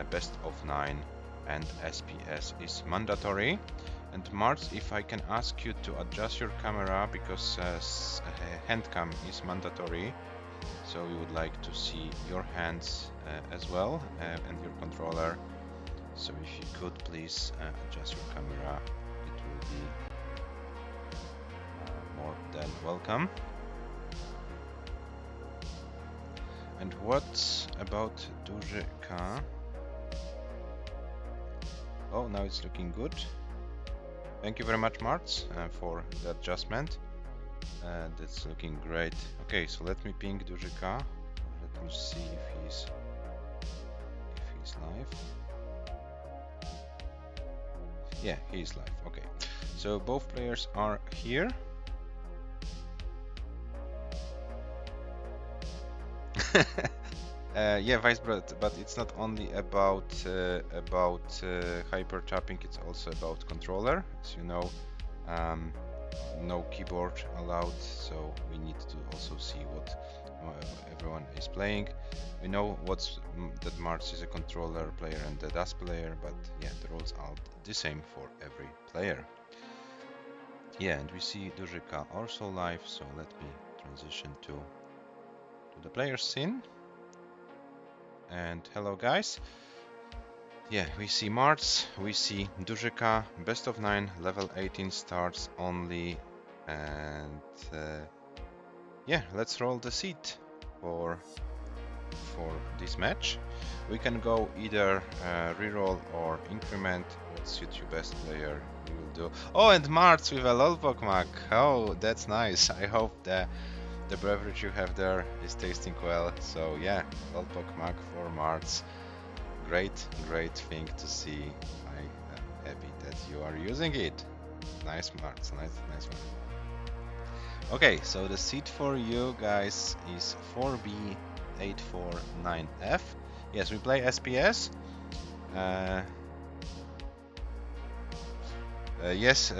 best of 9, and SPS is mandatory. And MARTS, if I can ask you to adjust your camera, because hand cam is mandatory, so we would like to see your hands as well, and your controller. So if you could please adjust your camera, it will be more than welcome. And what about DUŻYK? Oh, now it's looking good. Thank you very much, MARTS, for the adjustment. That's looking great. Okay, so let me ping DUŻYK. Let me see if he's live. Yeah, he is live. Okay, so both players are here. Yeah, Vicebread, but it's not only about hyper tapping, it's also about controller. As you know, no keyboard allowed, so we need to also see what everyone is playing. We know that MARTS is a controller player and the DAS player, but yeah, the rules are the same for every player. Yeah, and we see DUŻYK also live, so let me transition to the player scene. And hello guys. Yeah, we see MARTS, we see DUŻYK, best of 9, level 18 starts only, and yeah, let's roll the seat for this match. We can go either reroll or increment. What suits you best, player? We will do. Oh, and MARTS with a lolbok mug. Oh, that's nice. I hope the beverage you have there is tasting well. So yeah, lolbok mug for MARTS. Great thing to see. I am happy that you are using it. Nice, MARTS, nice one. Okay, so the seat for you guys is 4B849F. Yes, we play SPS. Yes,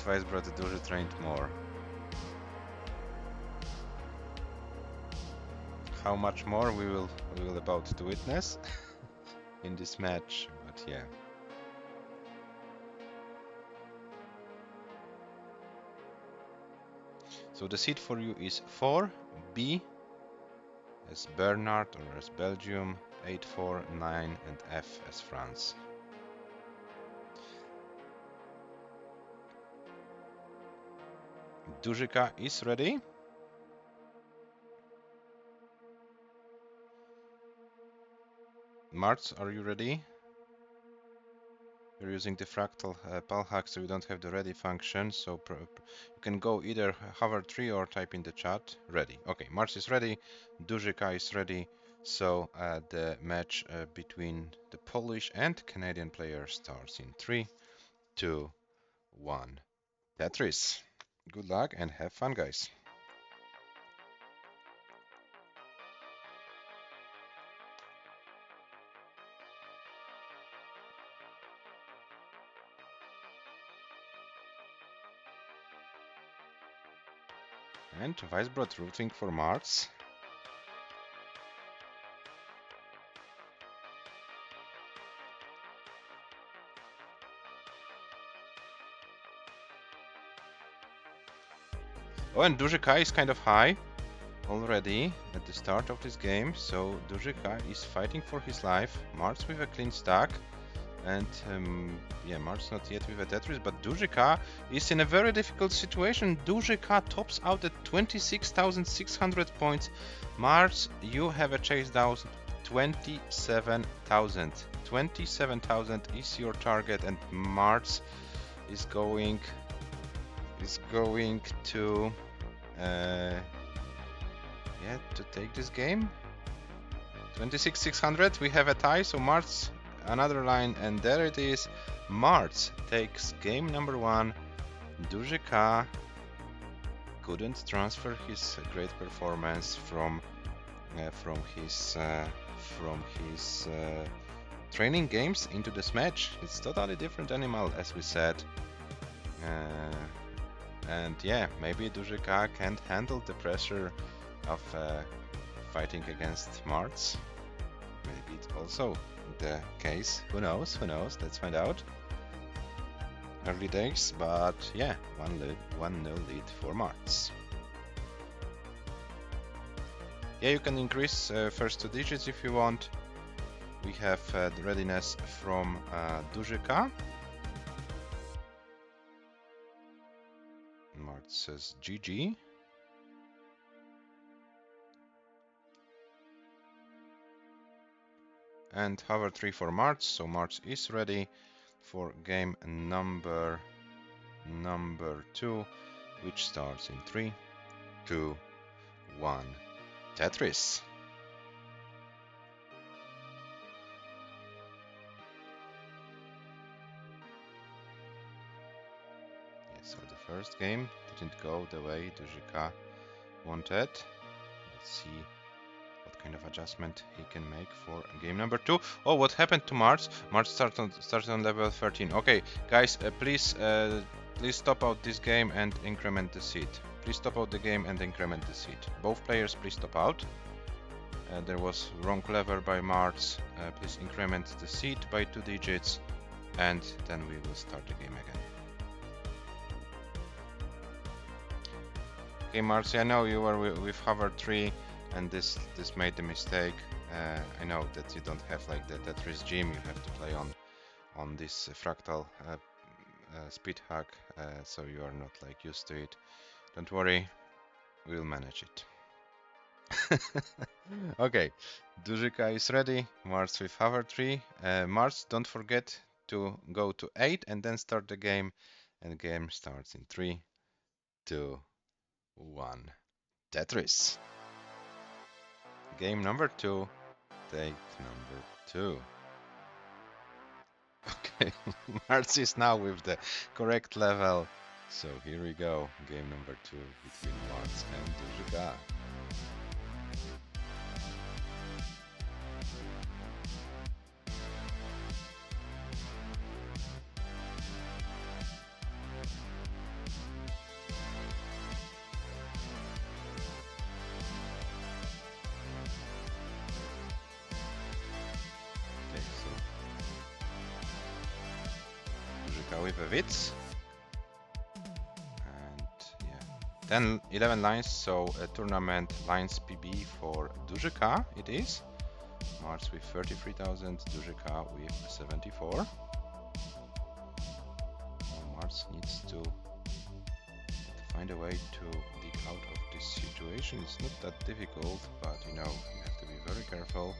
Vicebread Duży trained more. How much more we will about to witness in this match, but yeah. So the seat for you is 4B as Bernard or as Belgium, 849 and F as France. DUŻYK is ready. MARTS, are you ready? You're using the fractal pal hack, so you don't have the ready function, so you can go either hover 3 or type in the chat ready. Okay, MARTS is ready, DUŻYK is ready, so the match between the Polish and Canadian players starts in 3, 2, 1. Tetris. Good luck and have fun, guys. And Weisbrot rooting for MARTS. Oh, and DUŻYK K is kind of high already at the start of this game, so DUŻYK K is fighting for his life. MARTS with a clean stack, and yeah, MARTS not yet with a Tetris, but DUŻYK K is in a very difficult situation. DUŻYK K tops out at 26,600 points. MARTS, you have a chase down 27,000. 27,000 is your target, and MARTS is going to yeah, to take this game. 26,600, we have a tie, so MARTS another line, and there it is. MARTS takes game number 1. DUŻYK K couldn't transfer his great performance from his training games into this match. It's totally different animal, as we said. And yeah, maybe DUΖYK K can't handle the pressure of fighting against MARTS. Maybe it's also the case. Who knows? Who knows? Let's find out. Early days, but yeah, 1-0 lead for MARTS. Yeah, you can increase first 2 digits if you want. We have the readiness from DUΖYK K. MARTS says GG. And hover 3 for MARTS, so MARTS is ready for game number 2, which starts in 3, 2, 1. Tetris. So the first game didn't go the way DUΖYK K wanted. Let's see what kind of adjustment he can make for game number 2. Oh, what happened to MARTS? MARTS starts on level 13. Okay, guys, please stop out this game and increment the seed. Please stop out the game and increment the seed. Both players, please stop out. There was wrong lever by MARTS. Please increment the seed by 2 digits, and then we will start the game again. Okay, MARTS, I know you were with hover 3, and this made the mistake. I know that you don't have like the Tetris gym, you have to play on this fractal speed hack, so you are not like used to it. Don't worry, we'll manage it. Okay, DUΖYK K is ready. MARTS with hover 3. MARTS, don't forget to go to 8 and then start the game, and game starts in 3, 2, 1. Tetris. Game number 2. Take number 2. Okay, MARTS is now with the correct level. So here we go. Game number 2 between MARTS and DUΖYK K. With a Witz, and yeah, 11 lines, so a tournament lines PB for DUŽYK K it is. MARTS with 33,000, DUŽYK K with 74. MARTS needs to find a way to dig out of this situation. It's not that difficult, but you know, you have to be very careful,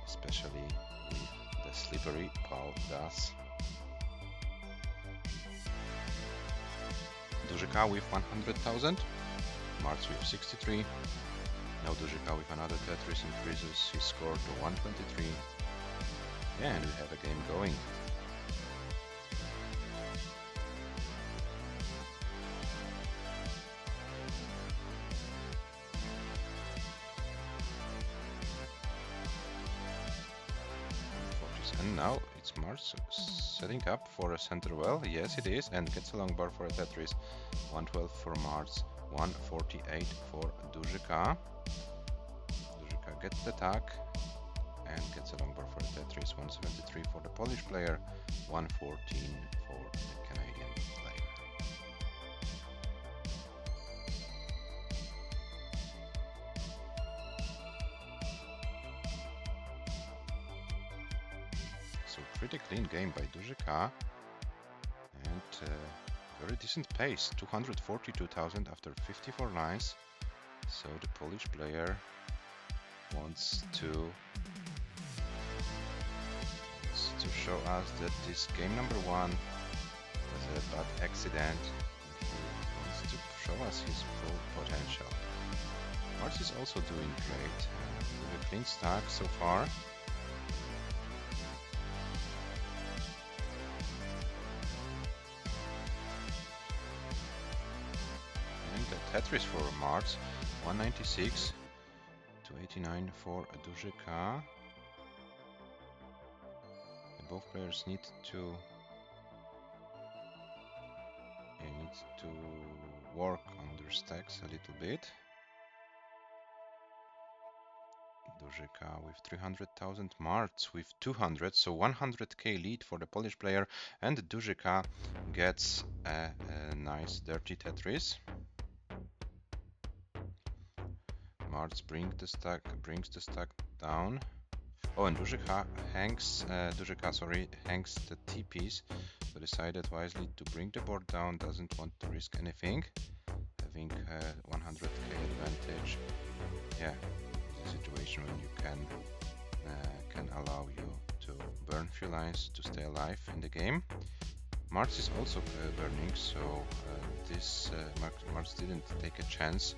especially with the slippery PDM. DUŽYK K with 100,000, MARTS with 63. Now DUŽYK K with another Tetris increases his score to 123. And we have a game going. Marts, and now it's Marts setting up for a center well. Yes, it is, and gets a long bar for a Tetris. 112 for Marts, 148 for DUŻYK. DUŻYK gets the tag and gets a long bar for a Tetris. 173 for the Polish player, 114 for the Canadian player. So pretty clean game by DUŻYK, and very decent pace, 242,000 after 54 lines. So the Polish player wants to show us that this game number 1 was a bad accident. He wants to show us his full potential. Marts is also doing great, with a clean stack so far. And the Tetris for Marts, 196 to 89 for DUŻYK. Both players need to work on their stacks a little bit. DUŻYK with 300,000, Marts with 200, so 100k lead for the Polish player, and DUŻYK gets a nice dirty Tetris. Marts brings the stack down. Oh, and DUŻYK hangs the T-piece, so decided wisely to bring the board down, doesn't want to risk anything, having 100k advantage. Yeah, it's a situation when you can allow you to burn few lines to stay alive in the game. Marts is also burning, so Marts didn't take a chance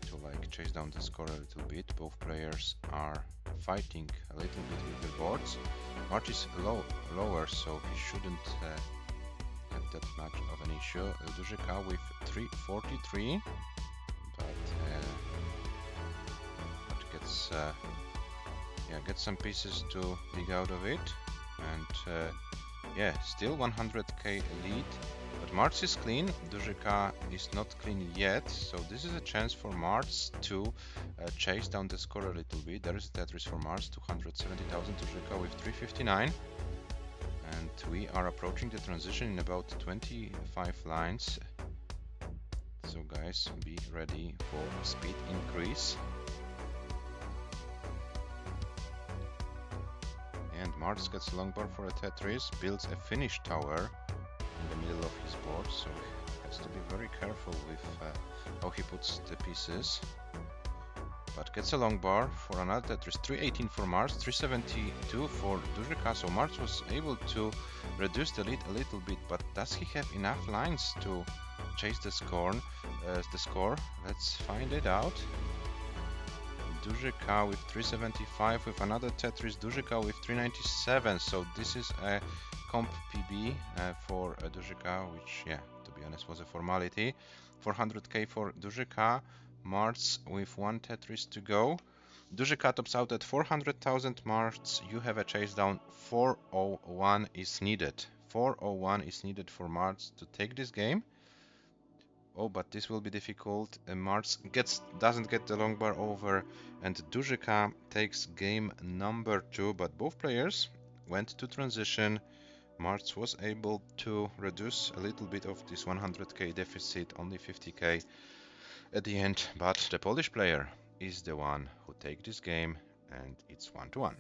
to chase down the score a little bit. Both players are fighting a little bit with the boards. Marts is lower, so he shouldn't have that much of an issue. DUŻYK with 343, but gets some pieces to dig out of it, and yeah, still 100k lead. But Marts is clean, DUŻYK is not clean yet, so this is a chance for Marts to chase down the score a little bit. There is a Tetris for Marts, 270,000, DUŻYK with 359. And we are approaching the transition in about 25 lines. So guys, be ready for speed increase. And Marts gets a long bar for a Tetris, builds a finish tower in the middle of his board, so he has to be very careful with how he puts the pieces. But gets a long bar for another Tetris, 318 for Marts, 372 for DUŻYK, so Marts was able to reduce the lead a little bit, but does he have enough lines to chase the score? Let's find it out. DUŻYK with 375 with another Tetris, DUŻYK with 397, so this is a comp PB for DUŻYK, which, yeah, to be honest, was a formality. 400k for DUŻYK, Marts with one Tetris to go. DUŻYK tops out at 400,000, Marts, you have a chase down. 401 is needed. 401 is needed for Marts to take this game. Oh, but this will be difficult. Marts doesn't get the long bar over, and DUŻYK takes game number 2, but both players went to transition. Marts was able to reduce a little bit of this 100k deficit, only 50k at the end, but the Polish player is the one who takes this game, and it's 1-1.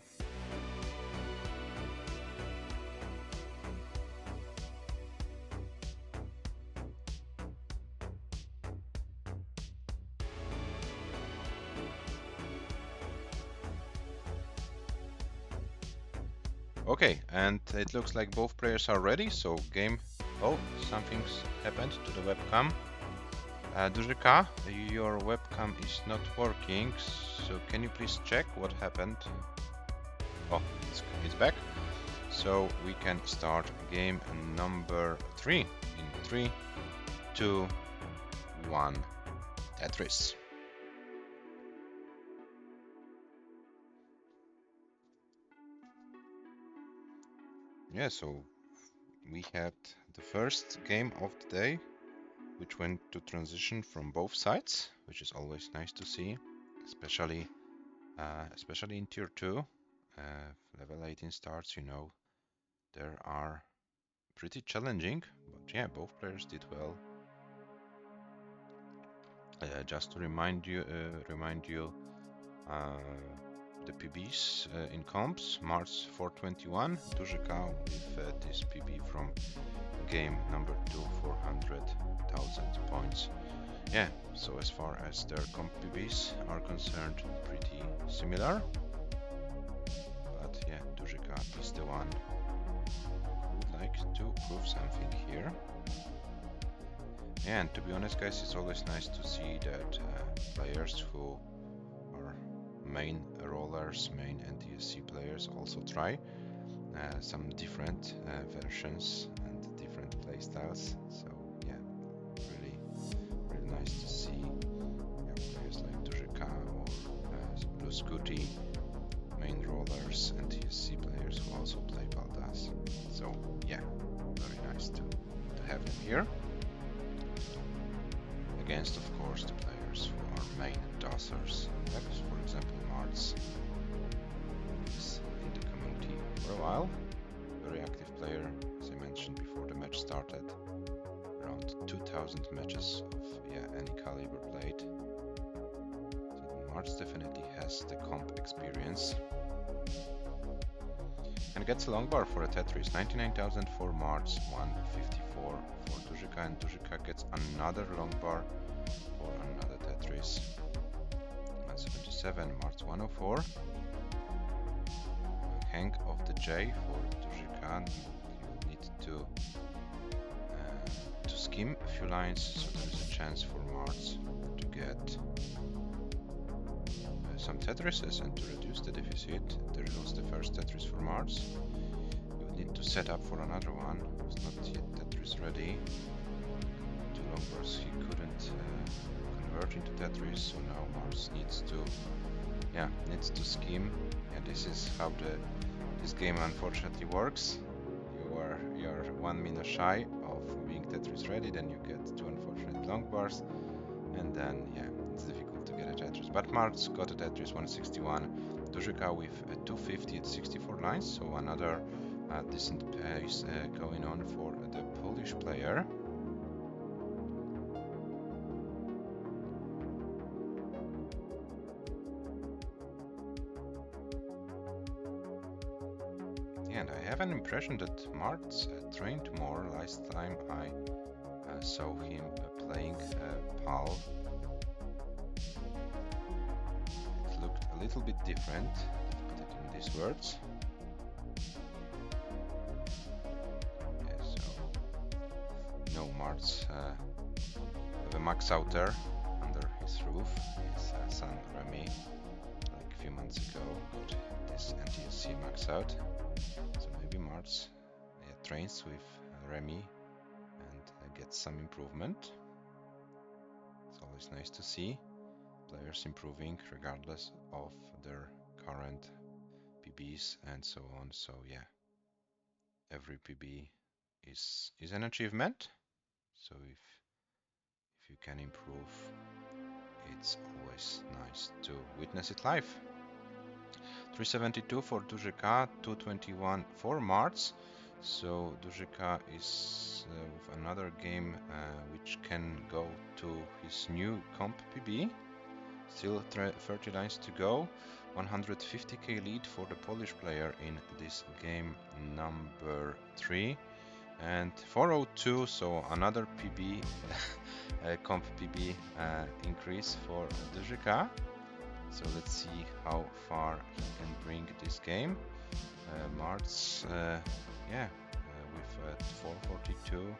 Okay, and it looks like both players are ready, so game... Oh, something's happened to the webcam. DUŻYK, your webcam is not working, so can you please check what happened? Oh, it's back. So we can start game number 3 in 3, 2, 1, Tetris. Yeah, so we had the first game of the day, which went to transition from both sides, which is always nice to see, especially in Tier 2. Level 18 starts, you know, there are pretty challenging, but yeah, both players did well. Just to remind you, the PBs in comps: MARTS 421, DUŻYK with this PB from game number 2, 400,000 points. Yeah, so as far as their comp PBs are concerned, pretty similar. But yeah, DUŻYK is the one who would like to prove something here. Yeah, and to be honest, guys, it's always nice to see that players who are main rollers, main NTSC players also try some different versions and different playstyles. So yeah, really nice to see players like DUŻYK or Blue Scooty, main rollers, NTSC players who also play Paldas. So yeah, very nice to have them here. Against, of course, the players who are main DOSers, like for example MARTS is in the community for a while. Very active player, as I mentioned before the match started. Around 2,000 matches of any caliber played. So MARTS definitely has the comp experience. And gets a long bar for a Tetris. 99,000 for MARTS, 154 for DUŻYK, and DUŻYK gets another long bar for another Tetris. 177, MARTS 104. Hang of the J for DUŻYK. You need to skim a few lines, so there is a chance for MARTS to get some Tetrises and to reduce the deficit. There goes the first Tetris for MARTS. You would need to set up for another one. It's not yet Tetris ready. 2 long bars he couldn't convert into Tetris, so now MARTS needs to scheme. And this is how this game unfortunately works. You're 1 minute shy of being Tetris ready, then you get 2 unfortunate long bars, and then it's difficult to get a Tetris. But MARTS got a Tetris 161, DUŻYK with a 250 at 64 lines, so another decent pace going on for the Polish player. And I have an impression that MARTS trained more. Last time I saw him playing PAL. It looked a little bit different, to put it in these words. Yeah, so no MARTS have a max outer under his roof. His son Remy, like a few months ago, got this NTSC max out. So maybe MARTS trains with Remy and gets some improvement. It's always nice to see players improving regardless of their current PBs and so on. So yeah, every PB is an achievement. So if you can improve, it's always nice to witness it live. 372 for DUŻYK, 221 for MARTS. So DUŻYK is with another game which can go to his new comp PB. Still 30 lines to go. 150k lead for the Polish player in this game number 3. And 402, so another PB, comp PB increase for DUŻYK. So let's see how far he can bring this game. MARTS, with 442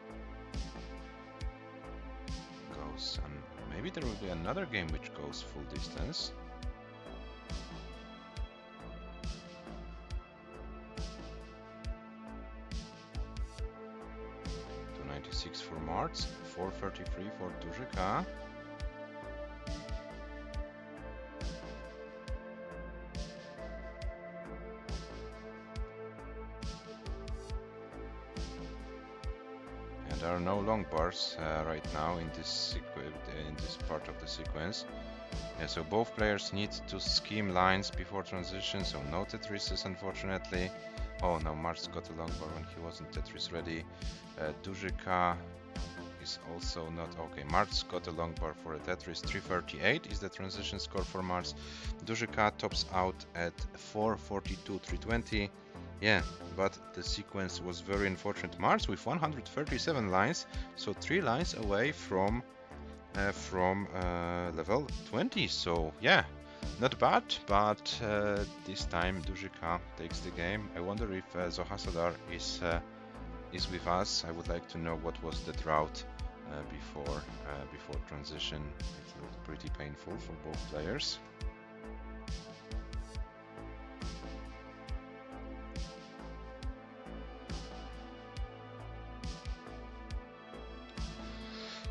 goes, and maybe there will be another game which goes full distance. $296 for MARTS, 433 for DUŻYK. are no long bars right now in this part of the sequence. Yeah, so both players need to scheme lines before transition, so no Tetrises unfortunately. Oh no, MARTS got a long bar when he wasn't Tetris ready. DUŻYK is also not okay. MARTS got a long bar for a Tetris. 338 is the transition score for MARTS. DUŻYK tops out at 442, 320. Yeah, but the sequence was very unfortunate. MARTS with 137 lines, so 3 lines away from level 20. So yeah, not bad, but this time DUŻYK takes the game. I wonder if Zohasadar is with us. I would like to know what was the drought before transition. It looked pretty painful for both players.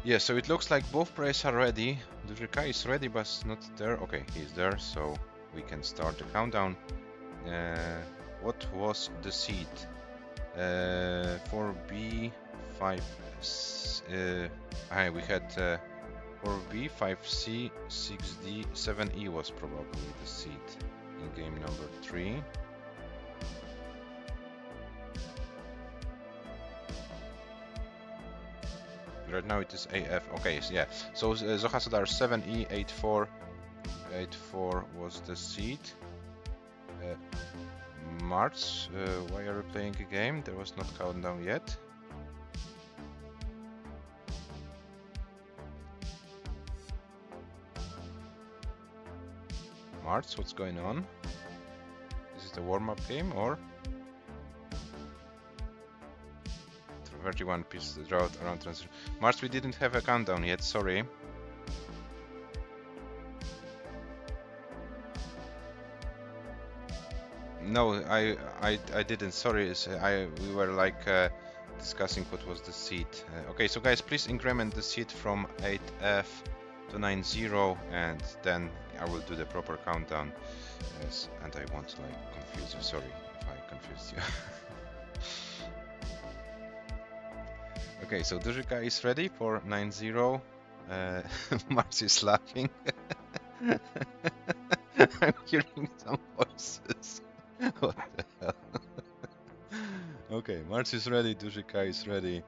Yeah, so it looks like both players are ready. DUŻYK is ready, but not there. Okay, he's there, so we can start the countdown. What was the seed? 4B, 5. We had 4B, 5C, 6D, 7E was probably the seed in game number 3. Right now it is AF. Okay, so yeah. So Zohasadar 7E, 84. 84 was the seed. MARTS, why are we playing a game? There was not countdown yet. MARTS, what's going on? Is it a warm-up game or? 31 piece drought around transition. MARTS, we didn't have a countdown yet, sorry. No, I didn't. Sorry, we were like discussing what was the seed. Okay, so guys, please increment the seed from 8F to 90, and then I will do the proper countdown. Yes, and I won't like confuse you. Sorry if I confused you. Okay, so DUŻYK is ready for 90. MARTS is laughing. I'm hearing some voices. What the hell? Okay, MARTS is ready, DUŻYK is ready.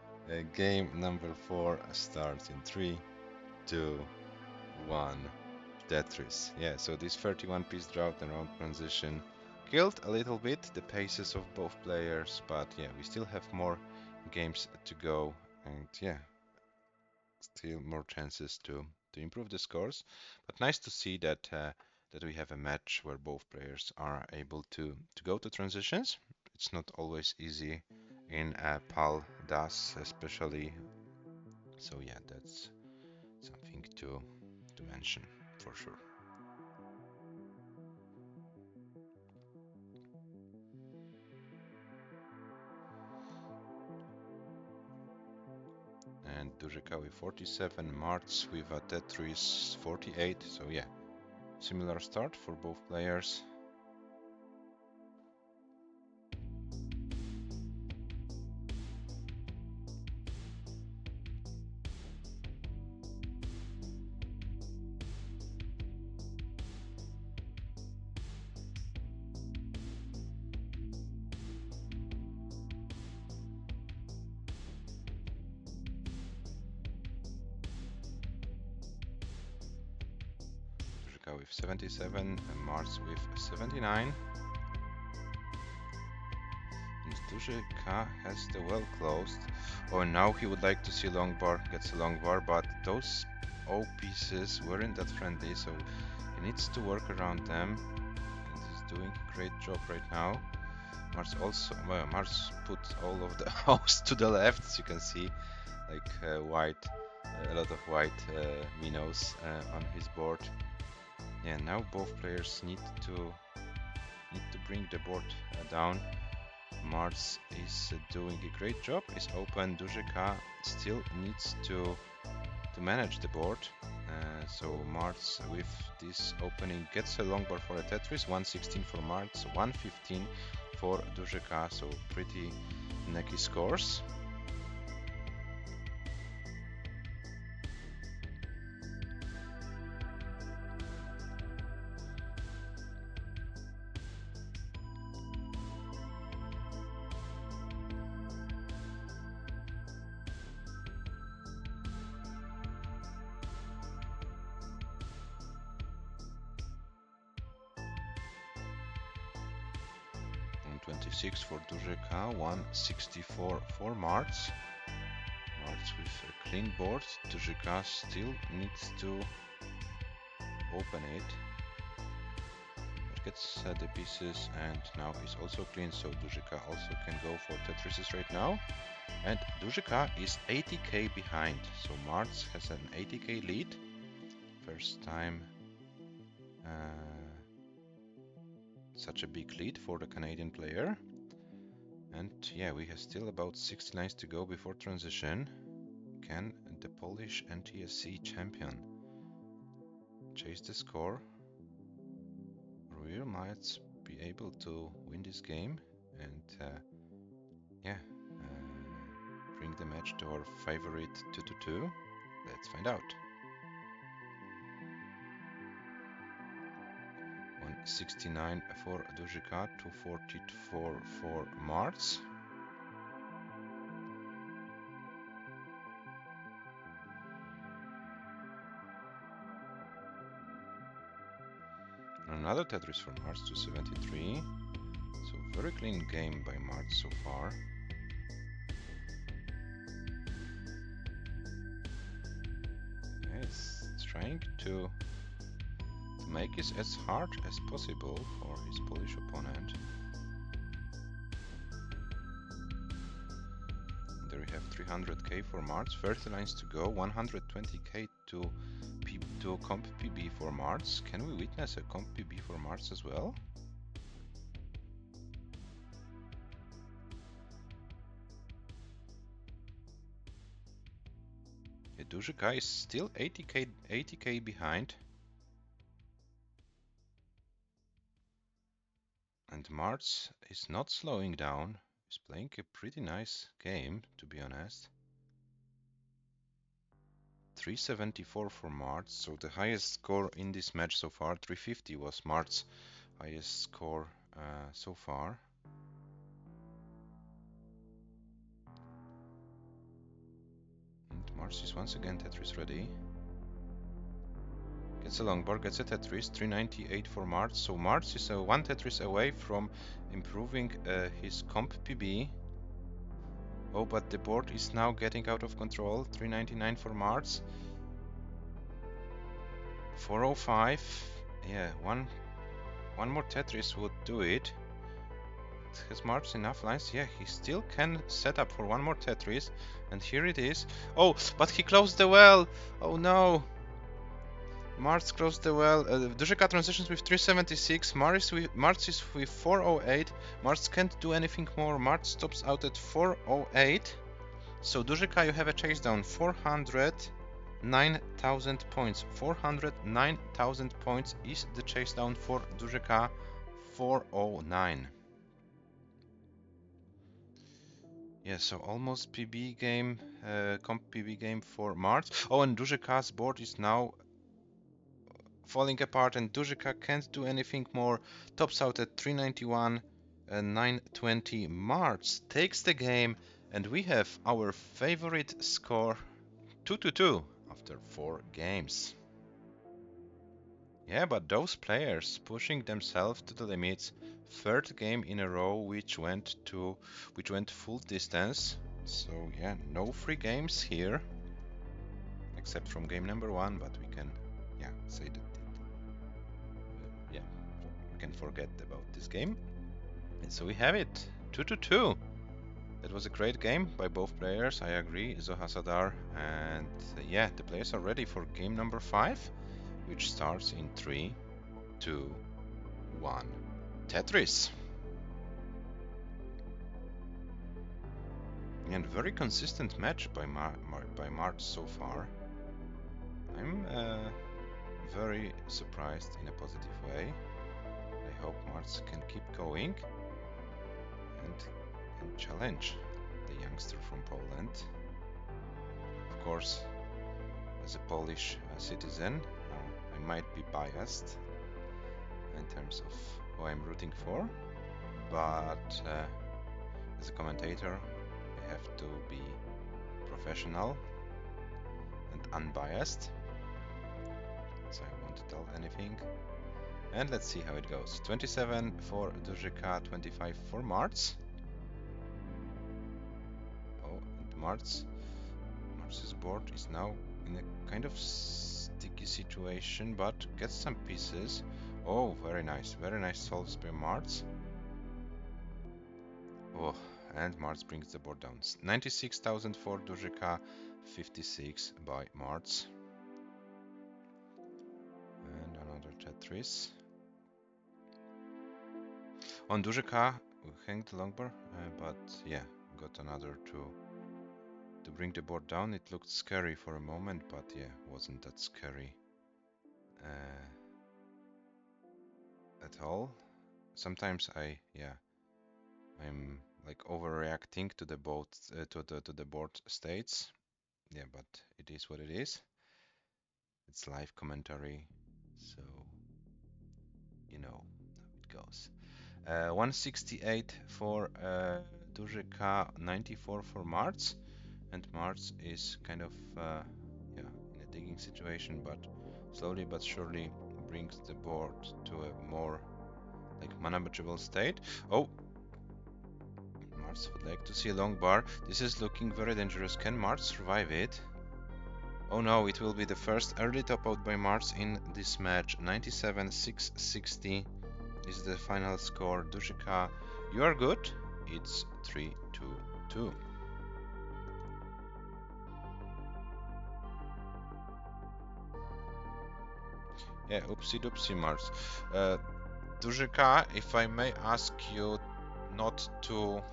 Game number 4 starts in 3, 2, 1. Tetris. Yeah, so this 31 piece drought around transition killed a little bit the paces of both players, but yeah, we still have more games to go, and yeah, still more chances to improve the scores. But nice to see that that we have a match where both players are able to go to transitions. It's not always easy in PAL DAS especially. So yeah, that's something to mention for sure. And DUŻYK with 47, MARTS with a Tetris 48. So yeah, similar start for both players. DUŻYK with 77 and MARTS with 79. And DUŻYK has the well closed. Oh, now he would like to see long bar, gets a long bar, but those O pieces weren't that friendly, so he needs to work around them. And he's doing a great job right now. MARTS also, well, MARTS put all of the O's to the left, as you can see, like white, a lot of white minnows on his board. Yeah, now both players need to bring the board down. MARTS is doing a great job, is open. DUŻYK still needs to manage the board. So MARTS with this opening gets a long bar for a Tetris, 116 for MARTS, 115 for DUŻYK, so pretty necky scores. 146 for DUŻYK, 164 for MARTS. MARTS with a clean board. DUŻYK still needs to open it. But gets the pieces, and now is also clean, so DUŻYK also can go for Tetrises right now. And DUŻYK is 80k behind, so MARTS has an 80k lead. First time such a big lead for the Canadian player. And yeah, we have still about 60 lines to go before transition. Can the Polish NTSC champion chase the score? Or will MARTS be able to win this game and bring the match to our favorite 2-2? Let's find out. 169 for DUŻYK, 244 for MARTS. Another Tetris for MARTS, 273. So very clean game by MARTS so far. Yes, trying to make it as hard as possible for his Polish opponent. There we have 300k for MARTS, 30 lines to go, 120k to comp PB for MARTS. Can we witness a comp PB for MARTS as well? DUŻYK is still 80k behind. And MARTS is not slowing down. He's playing a pretty nice game, to be honest. 374 for MARTS, so the highest score in this match so far. 350 was MARTS' highest score so far. And MARTS is once again Tetris ready. Gets a long bar, gets a Tetris, 398 for MARTS. So MARTS is one Tetris away from improving his comp PB. Oh, but the board is now getting out of control. 399 for MARTS. 405. Yeah, one more Tetris would do it. Has MARTS enough lines? Yeah, he still can set up for one more Tetris. And here it is. Oh, but he closed the well. Oh no. MARTS closed the well. DUŻYK transitions with 376. MARTS is with 408. MARTS can't do anything more. MARTS stops out at 408. So DUŻYK, you have a chase down. 409,000 points. 409,000 points is the chase down for DUŻYK. 409. Yeah, so almost PB game, comp PB game for MARTS. Oh, and DUŻYK's board is now falling apart, and DUŻYK can't do anything more. Tops out at 391 and 920. MARTS takes the game, and we have our favorite score 2-2 after 4 games. Yeah, but those players pushing themselves to the limits. Third game in a row which went full distance. So yeah, no free games here, except from game number 1, but we can say that we can forget about this game. And so we have it, 2-2. That was a great game by both players, I agree, Zoha Sadar, and yeah, the players are ready for game number 5, which starts in 3, 2, 1. Tetris. And very consistent match by MARTS so far. I'm very surprised in a positive way. I hope MARTS can keep going and challenge the youngster from Poland. Of course, as a Polish citizen, I might be biased in terms of who I'm rooting for, but as a commentator, I have to be professional and unbiased, so I won't tell anything. And let's see how it goes. 27 for DUŻYK, 25 for MARTS. Oh, and MARTS's board is now in a kind of sticky situation, but gets some pieces. Oh, very nice solves by MARTS. Oh, and MARTS brings the board down. 96,000 for DUŻYK, 56 by MARTS. And another Tetris. On DUŻYK, we hanged the long bar, but yeah, got another to bring the board down. It looked scary for a moment, but yeah, wasn't that scary at all. Sometimes I'm like overreacting to the board to the board states. Yeah, but it is what it is. It's live commentary, so you know how it goes. 168 for DUŻYK, 94 for MARTS, and MARTS is kind of yeah, in a digging situation, but slowly but surely brings the board to a more like manageable state. Oh, MARTS would like to see a long bar. This is looking very dangerous. Can MARTS survive it? Oh no, it will be the first early top out by MARTS in this match. 97-660 is the final score. DUŻYK, you are good. It's 3-2-2. Yeah, oopsie doopsie, MARTS. DUŻYK, if I may ask you not to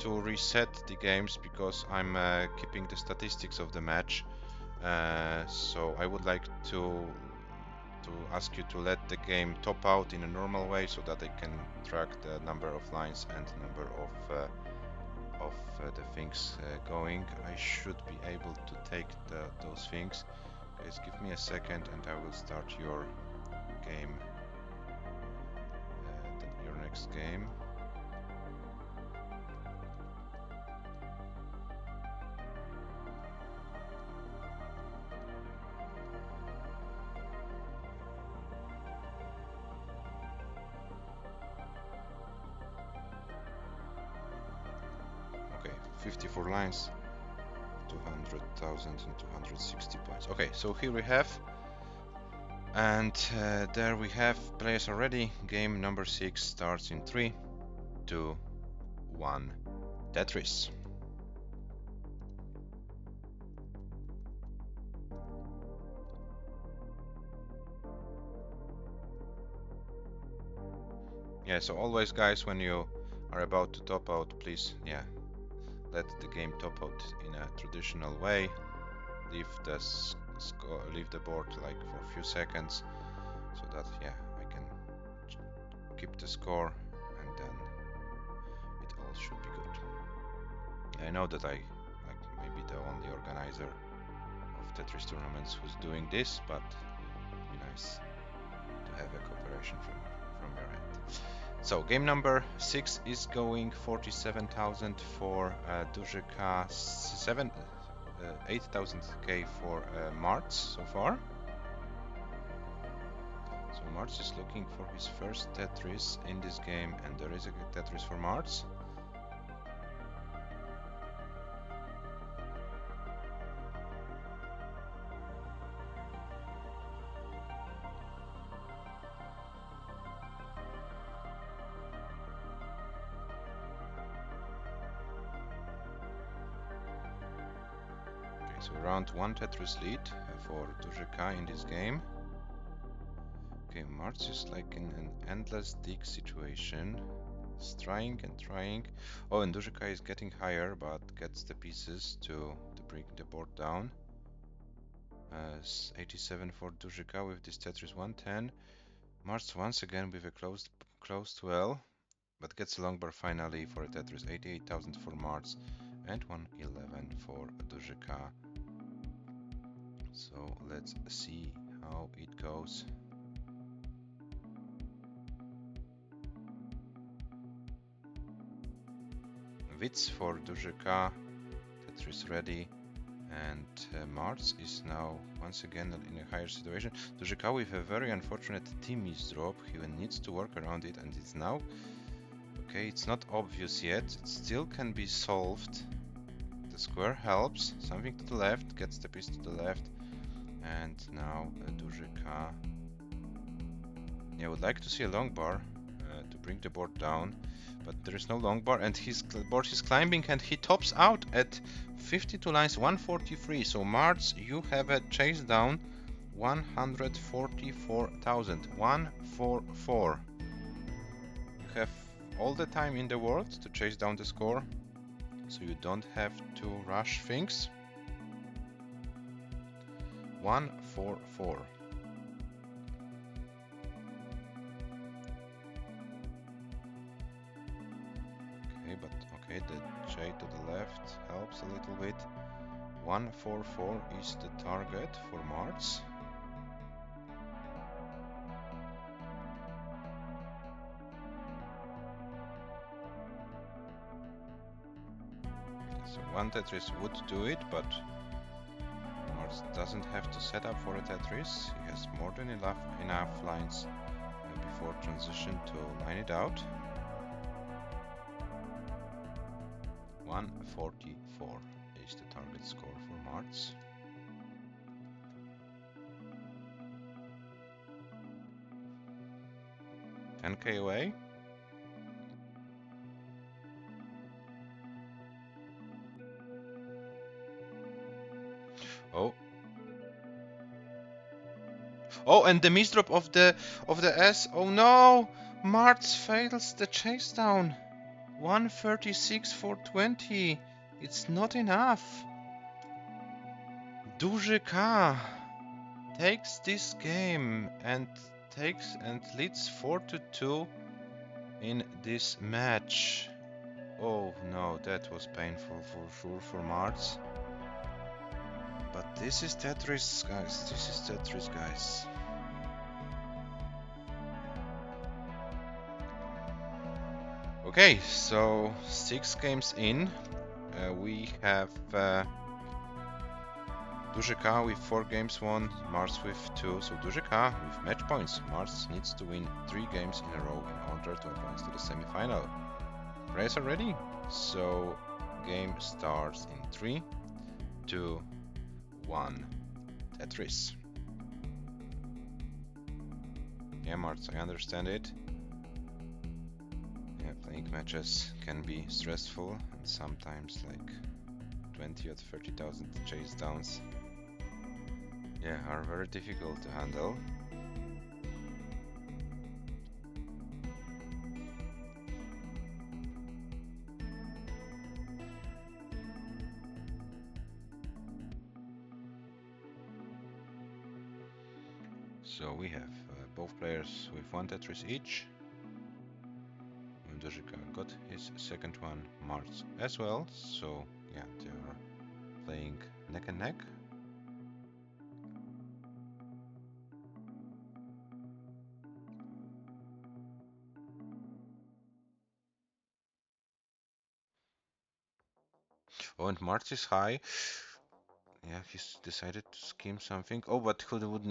reset the games, because I'm keeping the statistics of the match. So I would like to ask you to let the game top out in a normal way, so that I can track the number of lines and number of the things going. I should be able to take those things. Guys, give me a second and I will start your game, your next game. Okay, 54 lines, 200,000 and 260 points. Okay, so here we have, and there we have players already. Game number 6 starts in 3, 2, 1. Tetris. Yeah, so always, guys, when you are about to top out, please, yeah, let the game top out in a traditional way. Leave the board like for a few seconds, so that yeah, I can keep the score, and then it all should be good. I know that I maybe the only organizer of Tetris tournaments who's doing this, but it would be nice to have a cooperation from your end. So game number 6 is going. 47,000 for DUŻYK, 8,000k for MARTS so far. So MARTS is looking for his first Tetris in this game, and there is a Tetris for MARTS. So around 1 Tetris lead for DUŻYK in this game. Okay, MARTS is like in an endless dig situation. It's trying and trying. Oh, and DUŻYK is getting higher, but gets the pieces to bring the board down. 87 for DUŻYK with this Tetris 110. MARTS once again with a closed well, but gets a long bar finally for a Tetris. 88,000 for MARTS and 111 for DUŻYK. So let's see how it goes. Wits for DUŻYK, Tetris ready, And MARTS is now once again in a higher situation. DUŻYK with a very unfortunate team misdrop. He needs to work around it, and it's now okay. It's not obvious yet. It still can be solved. The square helps. Something to the left gets the piece to the left, and now DUŻYK. Yeah, I would like to see a long bar to bring the board down, but there is no long bar, and his board is climbing, and he tops out at 52 lines, 143. So MARTS, you have a chase down 144,000, 144. You have all the time in the world to chase down the score, so you don't have to rush things. 144. Okay, the J to the left helps a little bit. 144 is the target for MARTS. So one Tetris would do it, but MARTS doesn't have to set up for a Tetris. He has more than enough lines before transition to line it out. 144 is the target score for MARTS. $10K away. Oh, and the misdrop of the S. Oh no! MARTS fails the chase down. 136 for 20. It's not enough. DUŻYK takes this game and leads 4-2 in this match. Oh no, that was painful for sure for MARTS. But this is Tetris, guys. This is Tetris, guys. Okay, so 6 games in, we have DUŻYK with 4 games won, MARTS with 2. So DUŻYK with match points. MARTS needs to win 3 games in a row in order to advance to the semi-final. Players are ready, so game starts in 3, 2, 1. Tetris. Yeah, MARTS, I understand it. Yeah, playing matches can be stressful, and sometimes like 20 or 30,000 chase downs, yeah, are very difficult to handle. So we have both players with 1 Tetris each. DUŻYK got his second one, MARTS as well, so yeah, they are playing neck and neck. Oh, and MARTS is high. Yeah, he's decided to scheme something. Oh, but he would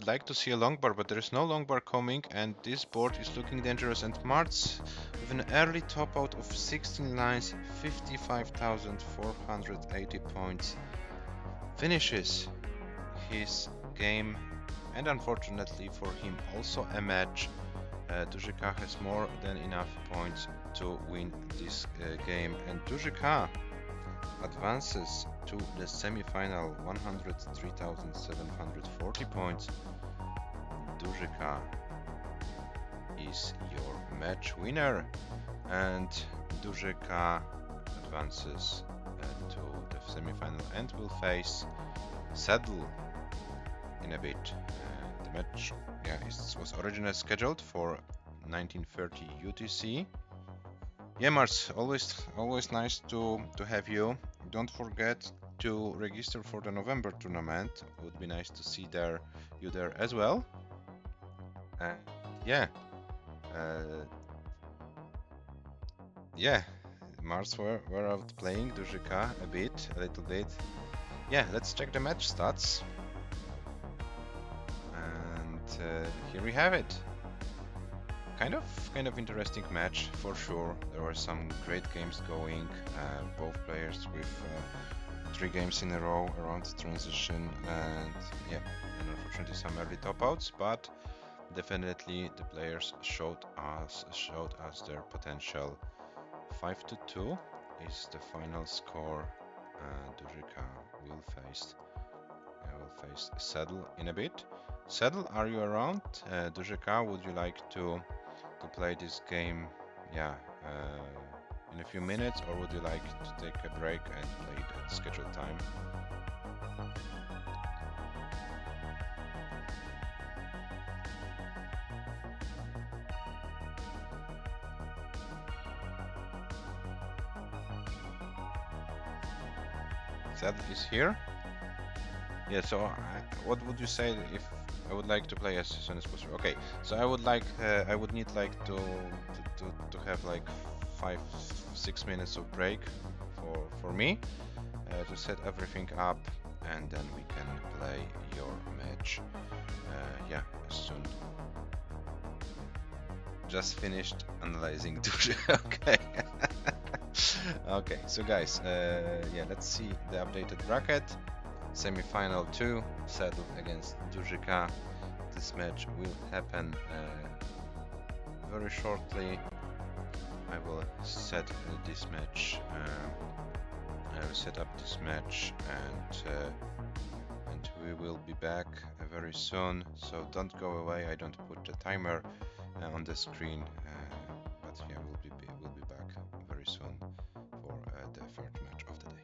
like to see a long bar, but there is no long bar coming, and this board is looking dangerous. And MARTS with an early top out of 16 lines, 55,480 points, finishes his game, and unfortunately for him also a match. DUŻYK has more than enough points to win this game, and DUŻYK advances to the semi-final, 103,740 points. DUΖYK is your match winner, and DUΖYK advances to the semi-final and will face CEDL in a bit. The match, yeah, was originally scheduled for 1930 UTC. Yeah, MARTS, always nice to have you. Don't forget to register for the November tournament. It would be nice to see you there as well. Yeah, MARTS were out playing DUŻYK a little bit. Yeah, let's check the match stats. And here we have it. Kind of interesting match for sure. There were some great games going. Both players with 3 games in a row around the transition, and yeah, and unfortunately some early top outs, but definitely the players showed us their potential. 5-2 is the final score. DUŻYK will face CEDL in a bit. CEDL, are you around? DUŻYK, would you like to play this game? Yeah, in a few minutes, or would you like to take a break and play it at scheduled time? CEDL is here. Yeah, so what would you say if I would like to play as soon as possible? Okay, so I would need like to have like 5-6 minutes of break for me to set everything up, and then we can play your match. Yeah, as soon. Just finished analyzing DUŻYK. Okay. Okay, so guys, yeah, let's see the updated bracket. Semi-final 2, CEDL against DUŻYK. This match will happen very shortly. I will set this match. I will set up this match, and we will be back very soon. So don't go away. I don't put the timer on the screen, but yeah, we'll be back very soon for the third match of the day.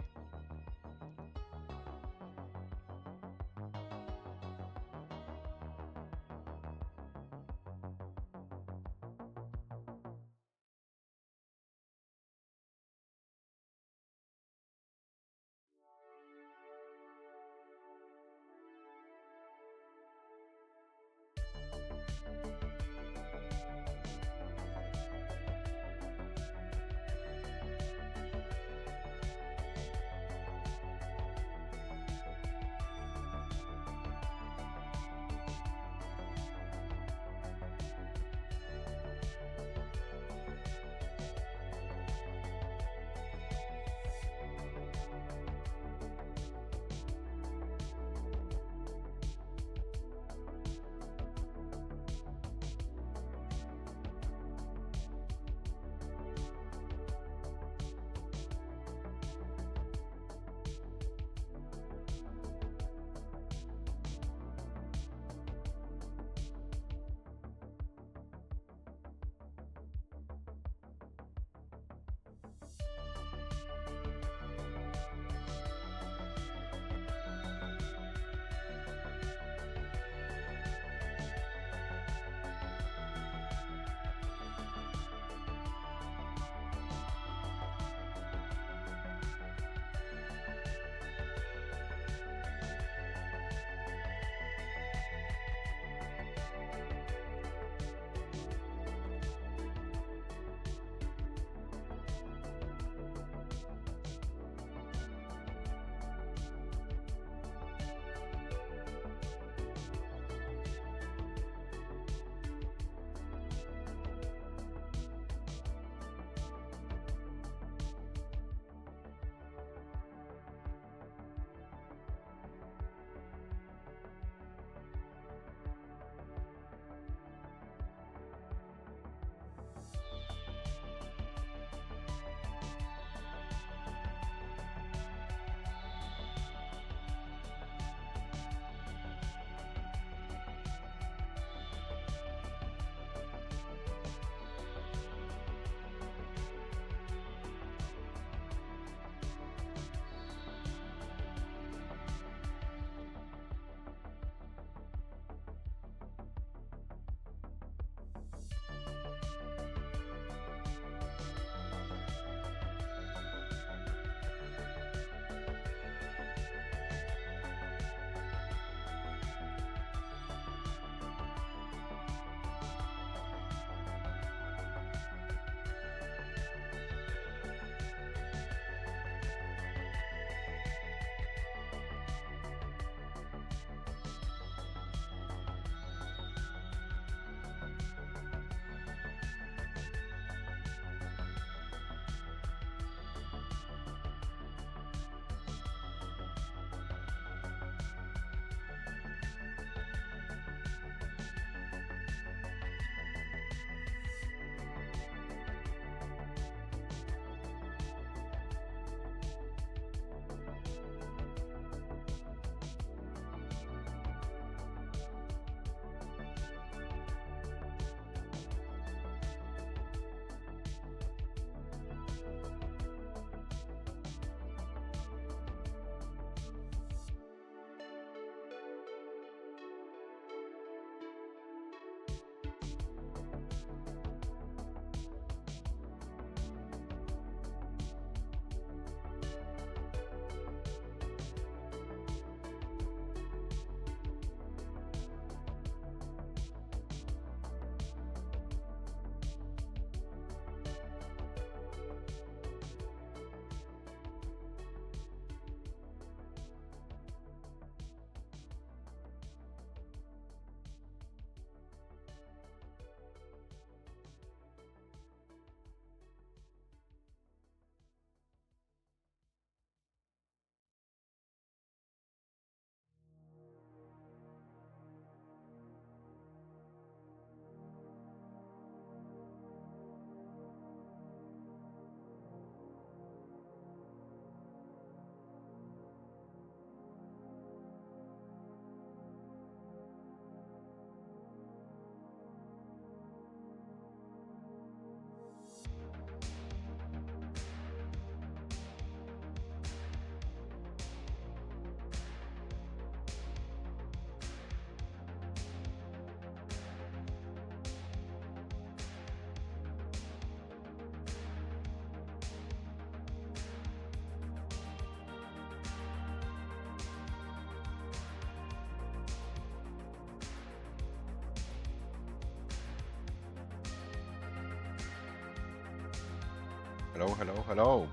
Hello, hello, hello.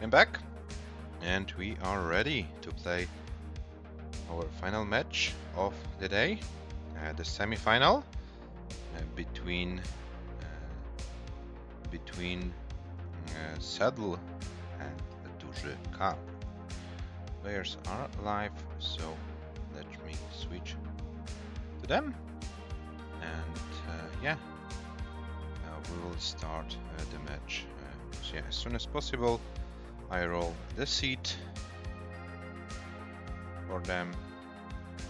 I'm back, and we are ready to play our final match of the day, the semi-final between CEDL and DUŻYK. Players are live, so let me switch to them, and we will start the match as soon as possible. I roll the seat for them.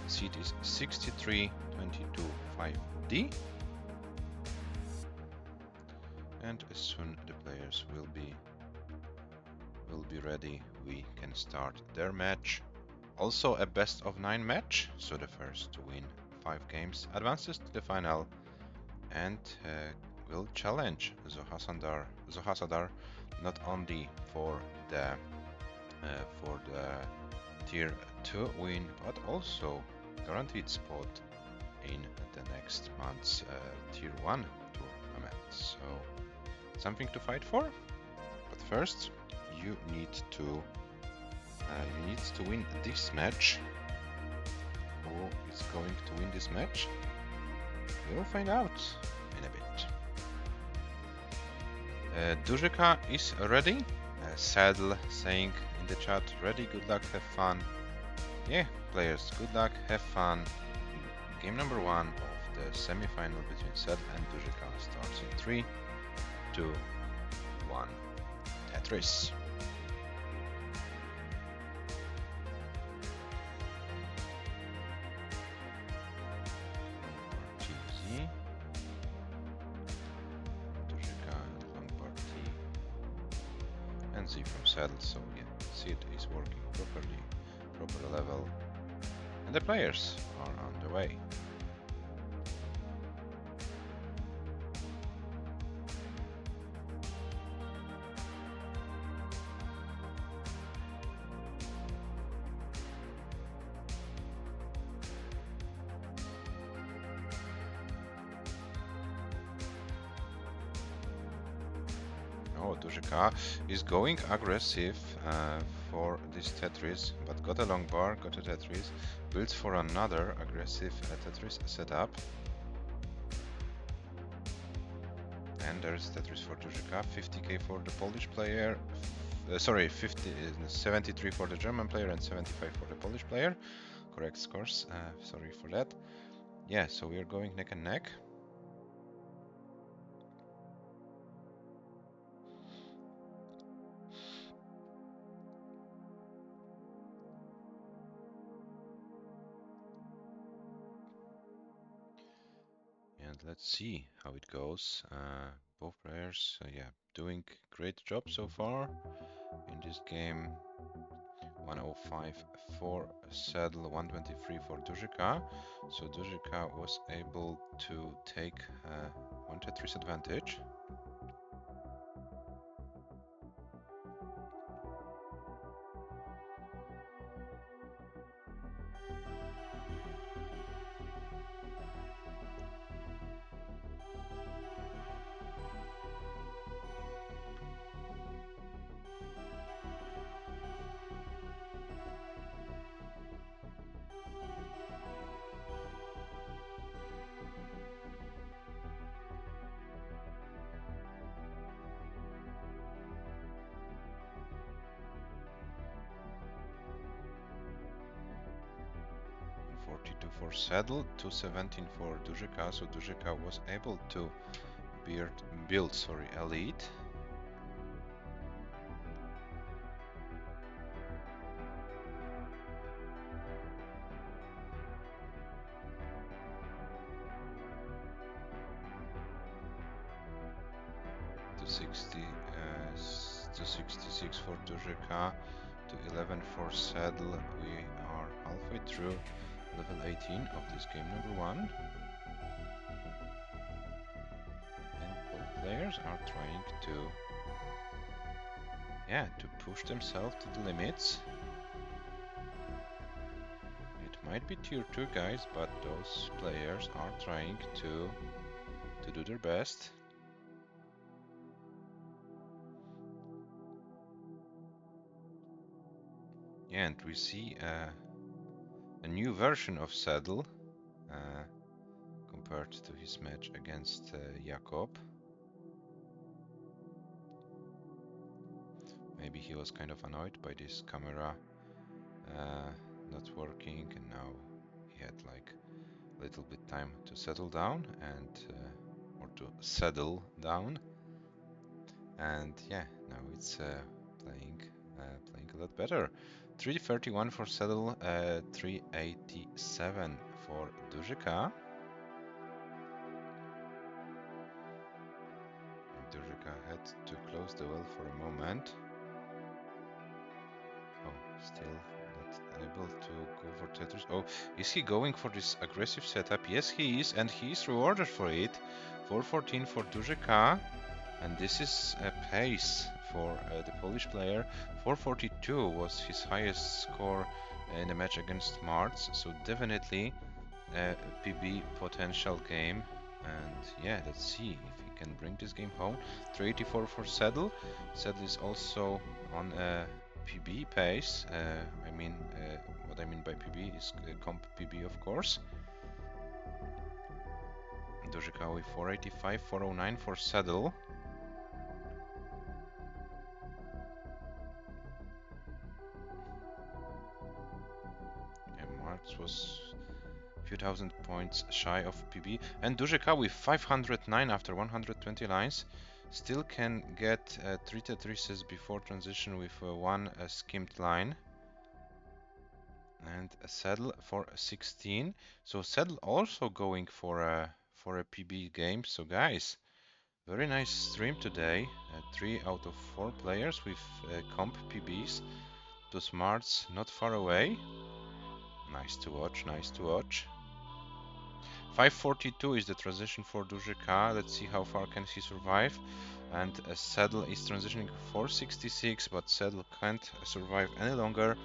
The seat is 63225D, and as soon the players will be ready, we can start their match. Also a best of 9 match, so the first to win 5 games advances to the final and will challenge Zohasadar not only for the tier 2 win, but also guaranteed spot in the next month's tier 1 tournament. So something to fight for. But first, you need to win this match. Who is going to win this match? We'll find out in a bit. DUŻYK is ready. CEDL saying in the chat, ready, good luck, have fun. Yeah, players, good luck, have fun. Game number 1 of the semi-final between CEDL and DUŻYK starts in 3, 2, 1. Tetris. Z from CEDL, so yeah, see it is working properly, proper level, and the players are on the way. Oh, DUŻYK is going aggressive for this Tetris, but got a long bar, got a Tetris, builds for another aggressive Tetris setup. And there's Tetris for DUŻYK, 50k for the Polish player, 73 for the German player and 75 for the Polish player. Correct scores, sorry for that. Yeah, so we are going neck and neck. And let's see how it goes. Both players, doing great job so far in this game. 105 for CEDL, 123 for DUŻYK. So DUŻYK was able to take one Tetris advantage. For CEDL, 217 for DUŻYK, so DUŻYK was able to build elite. To 66 for DUŻYK, to 11 for CEDL. We are halfway through level 18 of this game number 1, and both players are trying to push themselves to the limits. It might be tier 2 guys, but those players are trying to do their best. Yeah, and we see a new version of CEDL compared to his match against Jakob. Maybe he was kind of annoyed by this camera not working, and now he had like a little bit time to settle down and or to settle down, and yeah, now it's playing a lot better. 331 for CEDL, 387 for DUŻYK. DUŻYK had to close the well for a moment. Oh, still not able to go for Tetris. Oh, is he going for this aggressive setup? Yes, he is, and he is rewarded for it. 414 for DUŻYK, and this is a pace for the Polish player. 442 was his highest score in a match against MARTS, so definitely a PB potential game. And yeah, let's see if he can bring this game home. 384 for CEDL. CEDL is also on a PB pace. What I mean by PB is comp PB, of course. DUŻYK with 485, 409 for CEDL. And MARTS was a few thousand points shy of PB. And DUŻYK with 509 after 120 lines. Still can get 3 Tetrises before transition with one skimmed line. And a CEDL for 16. So CEDL also going for a PB game. So guys, very nice stream today. 3 out of 4 players with comp PBs. Those MARTS not far away. Nice to watch, nice to watch. 542 is the transition for DUŻYK. Let's see how far can he survive. And CEDL is transitioning 466, but CEDL can't survive any longer.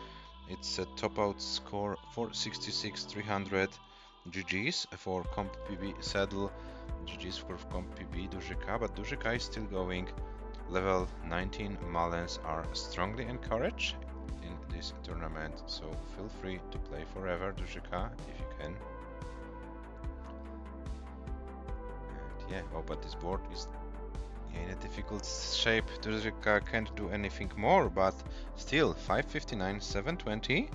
It's a top out score 466, 300 GG's for comp PB CEDL, GG's for comp PB DUŻYK, but DUŻYK is still going. Level 19 Malens are strongly encouraged in this tournament, so feel free to play forever DUŻYK if you can. And yeah, oh, but this board is in a difficult shape. DUŻYK can't do anything more, but still 559, 720.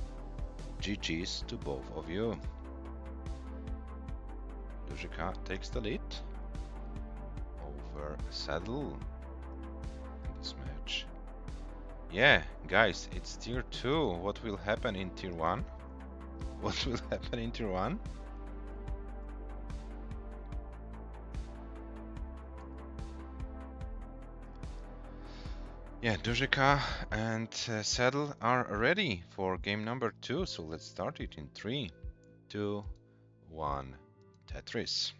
GG's to both of you. DUŻYK takes the lead over CEDL in this match. Yeah, guys, it's tier 2. What will happen in tier 1? What will happen in tier 1? Yeah, DUŻYK and CEDL are ready for game number 2, so let's start it in 3, 2, 1, Tetris.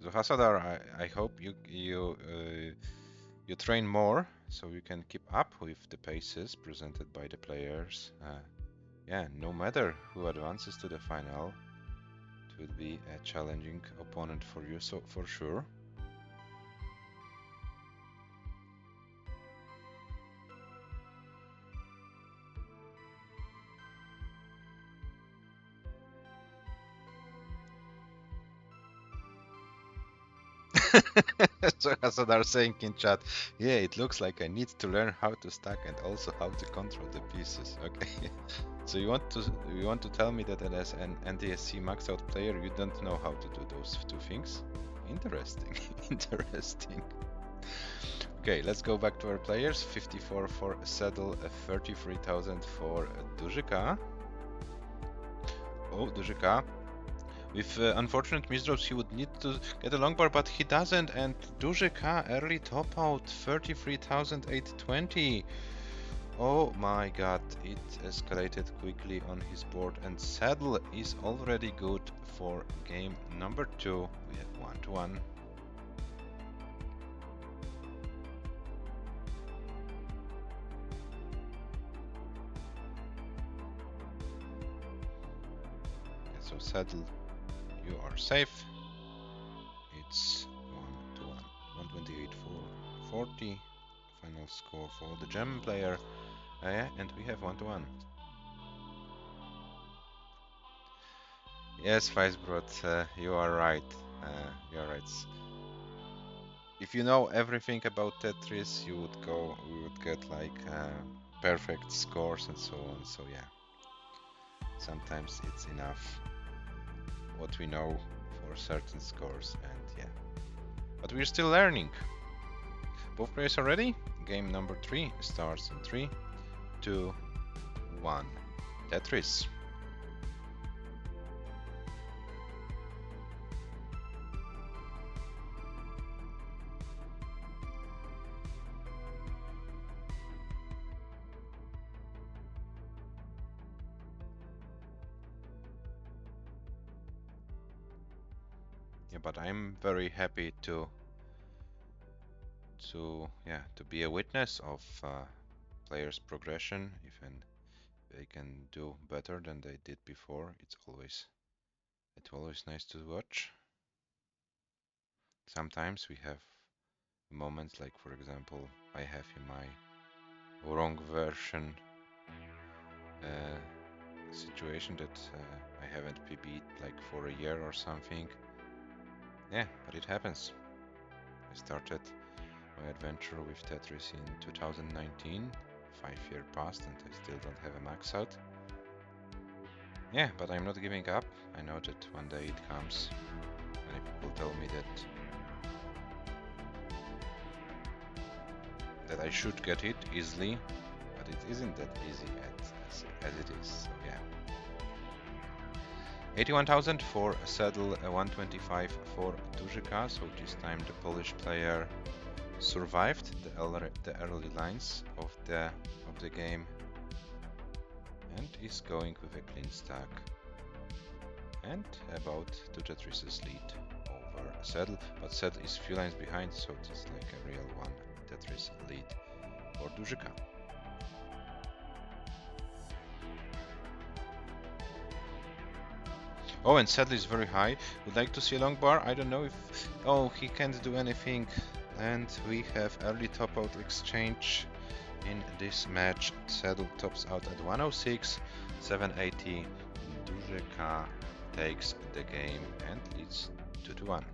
So Hasadar, I hope you train more so you can keep up with the paces presented by the players. Yeah, no matter who advances to the final, it will be a challenging opponent for you, so for sure. So Hasadar saying in chat, yeah, it looks like I need to learn how to stack and also how to control the pieces. Okay. So you want to tell me that as an NTSC maxed out player you don't know how to do those two things? Interesting. Interesting. Okay, let's go back to our players. 54 for CEDL, 33,000 for DUŻYK. Oh, DUŻYK. With unfortunate misdrops, he would need to get a long bar, but he doesn't. And DUŻYK early top out, 33,820. Oh my god, it escalated quickly on his board, and CEDL is already good for game number 2. We have 1-1. So CEDL, you are safe. It's it's 1-1. 128 for 40. Final score for the German player. Yeah, and we have 1-1. Yes, Weisbrot, you are right. You are right. If you know everything about Tetris, we would get like perfect scores and so on. So yeah, sometimes it's enough what we know for certain scores, and yeah. But we're still learning. Both players are ready. Game number 3 starts in 3, 2, 1. Tetris. Yeah, but I'm very happy to be a witness of players' progression. Even they can do better than they did before, it's always nice to watch. Sometimes we have moments like, for example, I have in my wrong version situation that I haven't PB'd like for a year or something. Yeah, but it happens. I started my adventure with Tetris in 2019, 5 years passed, and I still don't have a max out. Yeah, but I'm not giving up. I know that one day it comes. Many people tell me that I should get it easily, but it isn't that easy as it is. So yeah. 81,000 for CEDL, 125 for DUŻYK. So this time the Polish player survived the early lines of the game and is going with a clean stack and about to Tetris's lead over CEDL, but CEDL is few lines behind, so it's like a real one Tetris lead for DUŻYK. Oh, and CEDL is very high. Would like to see a long bar. I don't know if... Oh, he can't do anything. And we have early top out exchange in this match. CEDL tops out at 106, 780. DUŻYK takes the game and leads 2-1.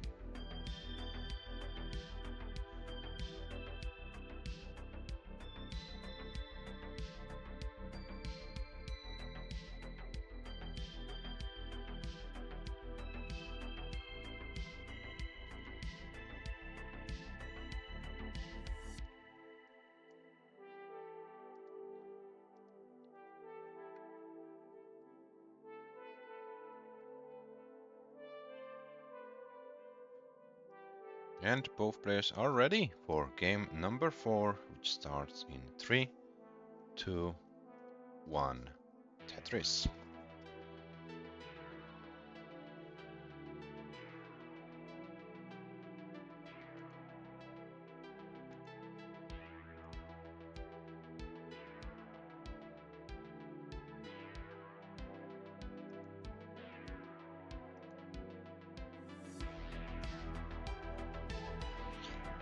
And both players are ready for game number 4, which starts in 3, 2, 1. Tetris.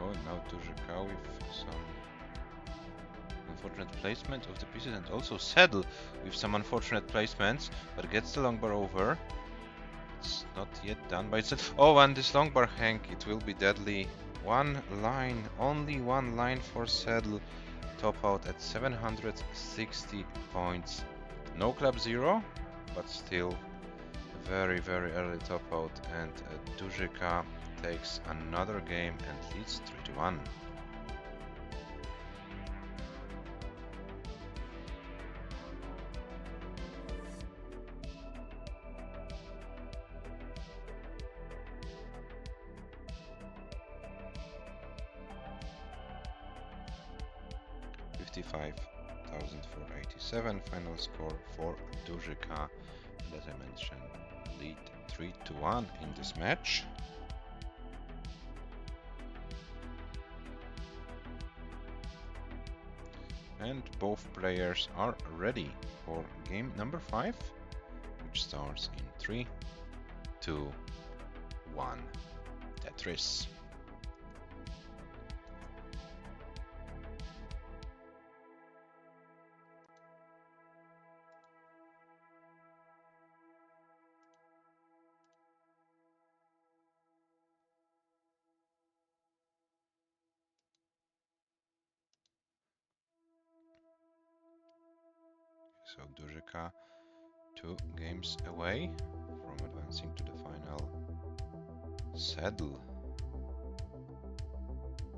Oh, now DUŻYK with some unfortunate placement of the pieces, and also CEDL with some unfortunate placements, but gets the long bar over. It's not yet done by itself. Oh, and this long bar hang, it will be deadly. One line, only one line for CEDL. Top out at 760 points. No club zero, but still very early top out, and DUŻYK takes another game and leads 3-1. $55,487 final score for DUŻYK, and as I mentioned, lead 3-1 in this match. And both players are ready for game number 5, which starts in 3, 2, 1. Tetris. So DUŻYK 2 games away from advancing to the final CEDL.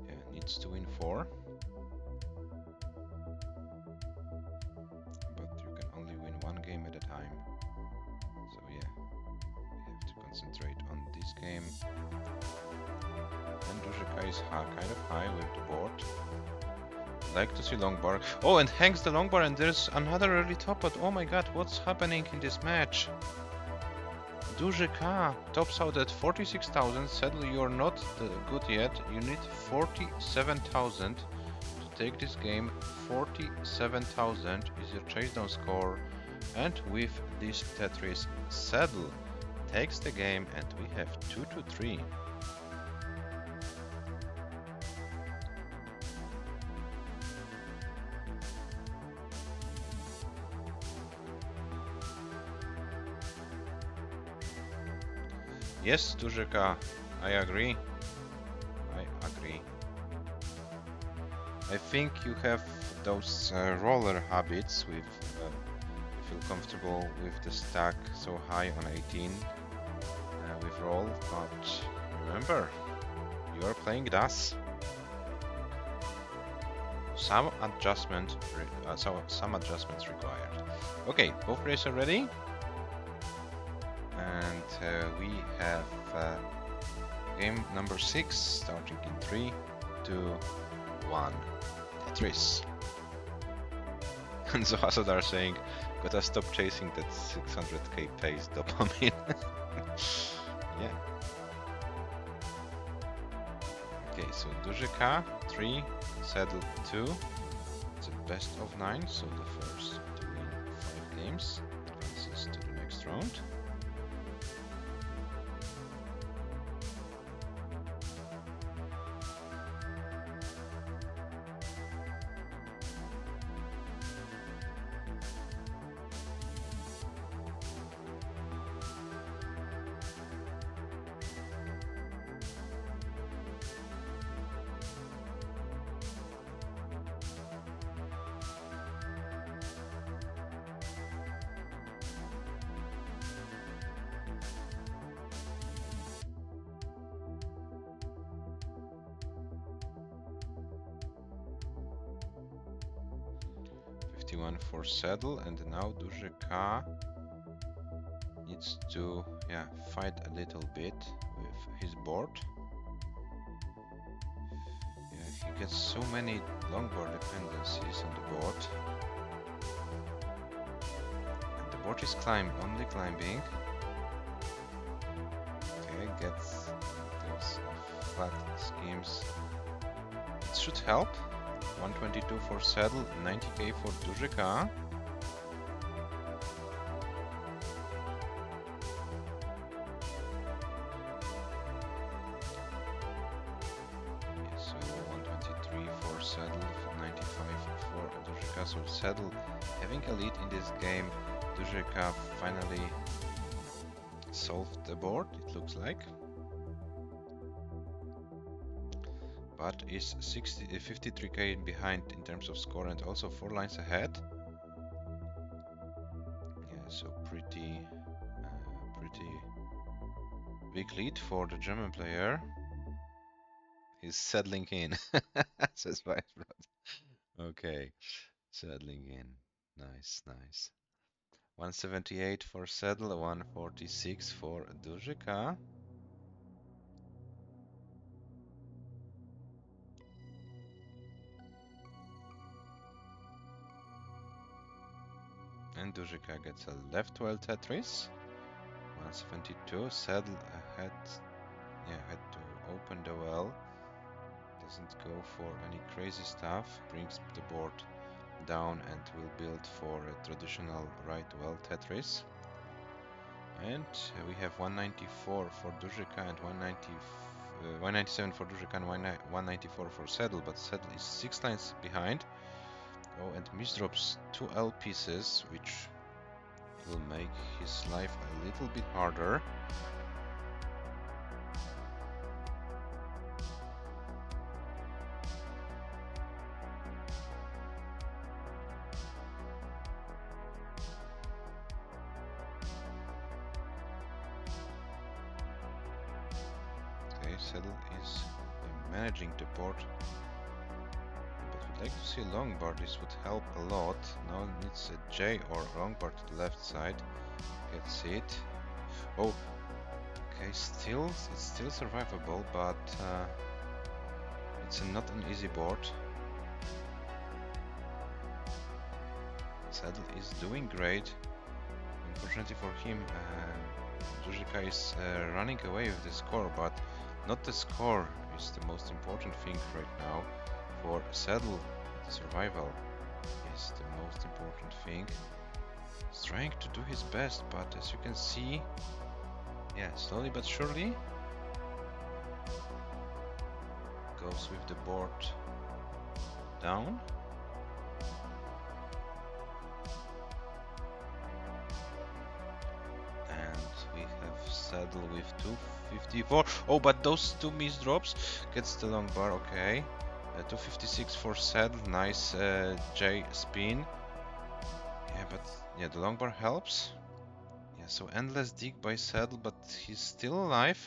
Yeah, needs to win 4. But you can only win 1 game at a time. So yeah, we have to concentrate on this game. And DUŻYK is kind of high with the board. Like to see long bar. Oh, and hangs the long bar, and there's another early top, but oh my god, what's happening in this match? DUŻYK tops out at 46,000. Sadly, you're not good yet. You need 47,000 to take this game. 47,000 is your chase down score, and with this Tetris, Sadl takes the game, and we have 2-3. Yes, DUŻYK, I agree. I think you have those roller habits with you feel comfortable with the stack so high on 18 with roll, but remember, you are playing DAS. Some adjustments required. Okay, both players are ready. And we have game number 6 starting in 3, 2, 1. Tetris. And Zohasad are saying, gotta stop chasing that 600k pace dopamine. Yeah. Okay, so DUŻYK 3, Sadl 2. It's a best of 9, so the first to win 5 games advances to the next round. For Sadl, and now DUŻYK needs to fight a little bit with his board. Yeah, he gets so many long board dependencies on the board, and the board is only climbing. Okay, gets those flat schemes. It should help. 122 for Sadl, 90k for DUŻYK. Yeah, so 123 for Sadl, 95 for DUΖYK. So Sadl having a lead in this game. DUŽYK finally solved the board, it looks like. But is 53k behind in terms of score and also 4 lines ahead. Yeah, so pretty big lead for the German player. He's settling in, says Vice Blood. Okay, settling in. Nice. 178 for Sadl, 146 for DUŽYK. And DUŽYK gets a left well Tetris. 172. Sadl had to open the well. Doesn't go for any crazy stuff. Brings the board down and will build for a traditional right well Tetris. And we have 194 for DUŽYK and 195 197 for DUŻYK and 194 for CEDL, but CEDL is 6 lines behind. Oh, and misdrops 2 L pieces, which will make his life a little bit harder. Okay, CEDL is managing the board, but we'd like to see a long bar. This would help a lot. Now it needs a J or long bar to the left side. Gets it. Oh, okay, it's still survivable, but it's not an easy board. CEDL is doing great. Unfortunately for him, DUŻYK is running away with the score, but not the score is the most important thing right now. For CEDL, survival is the most important thing. He's trying to do his best, but as you can see, yeah, slowly but surely goes with the board down. We have CEDL with 254. Oh, but those 2 misdrops gets the long bar. Okay, 256 for CEDL. Nice J spin. Yeah, but yeah, the long bar helps. Yeah, so endless dig by CEDL, but he's still alive.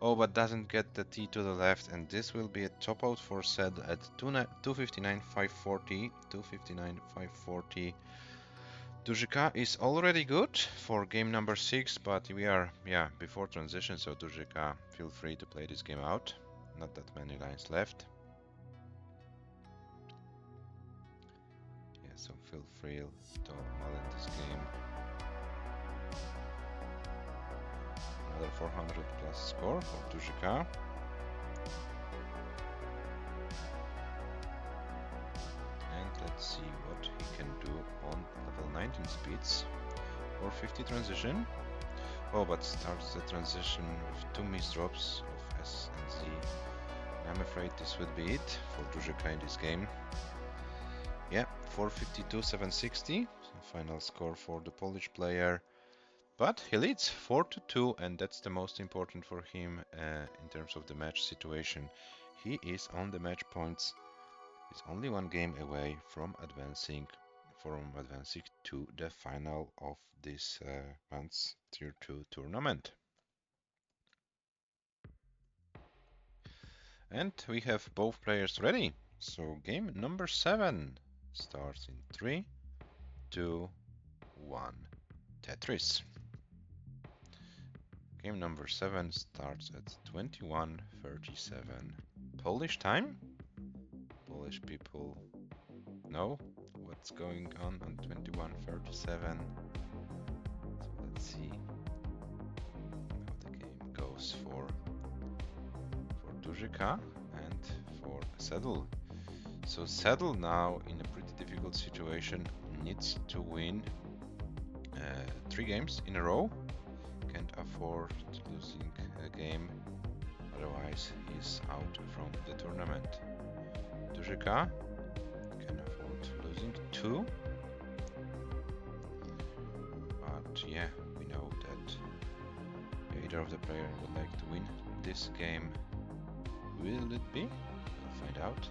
Oh, but doesn't get the T to the left, and this will be a top out for CEDL at 259 540. 259 540. DUŻYK is already good for game number 6, but we are, before transition, so DUŻYK, feel free to play this game out. Not that many lines left. Yeah, so feel free to mull in this game. Another 400 plus score for DUŻYK. Let's see what he can do on level 19 speeds. 450 transition. Oh, but starts the transition with 2 misdrops of S and Z. I'm afraid this would be it for DUŻYK in this game. Yeah, 452 760. Final score for the Polish player. But he leads 4-2, and that's the most important for him in terms of the match situation. He is on the match points. Is only 1 game away from advancing to the final of this month's Tier 2 tournament. And we have both players ready. So game number 7 starts in 3, 2, 1. Tetris. Game number 7 starts at 21:37 Polish time. Polish people know what's going on 21:37. So let's see how the game goes for DUŻYK and for CEDL. So CEDL now in a pretty difficult situation, needs to win 3 games in a row. Can't afford losing a game, otherwise he's out from the tournament. DUŻYK can afford losing 2, but yeah, we know that either of the players would like to win this game. Will it be? We'll find out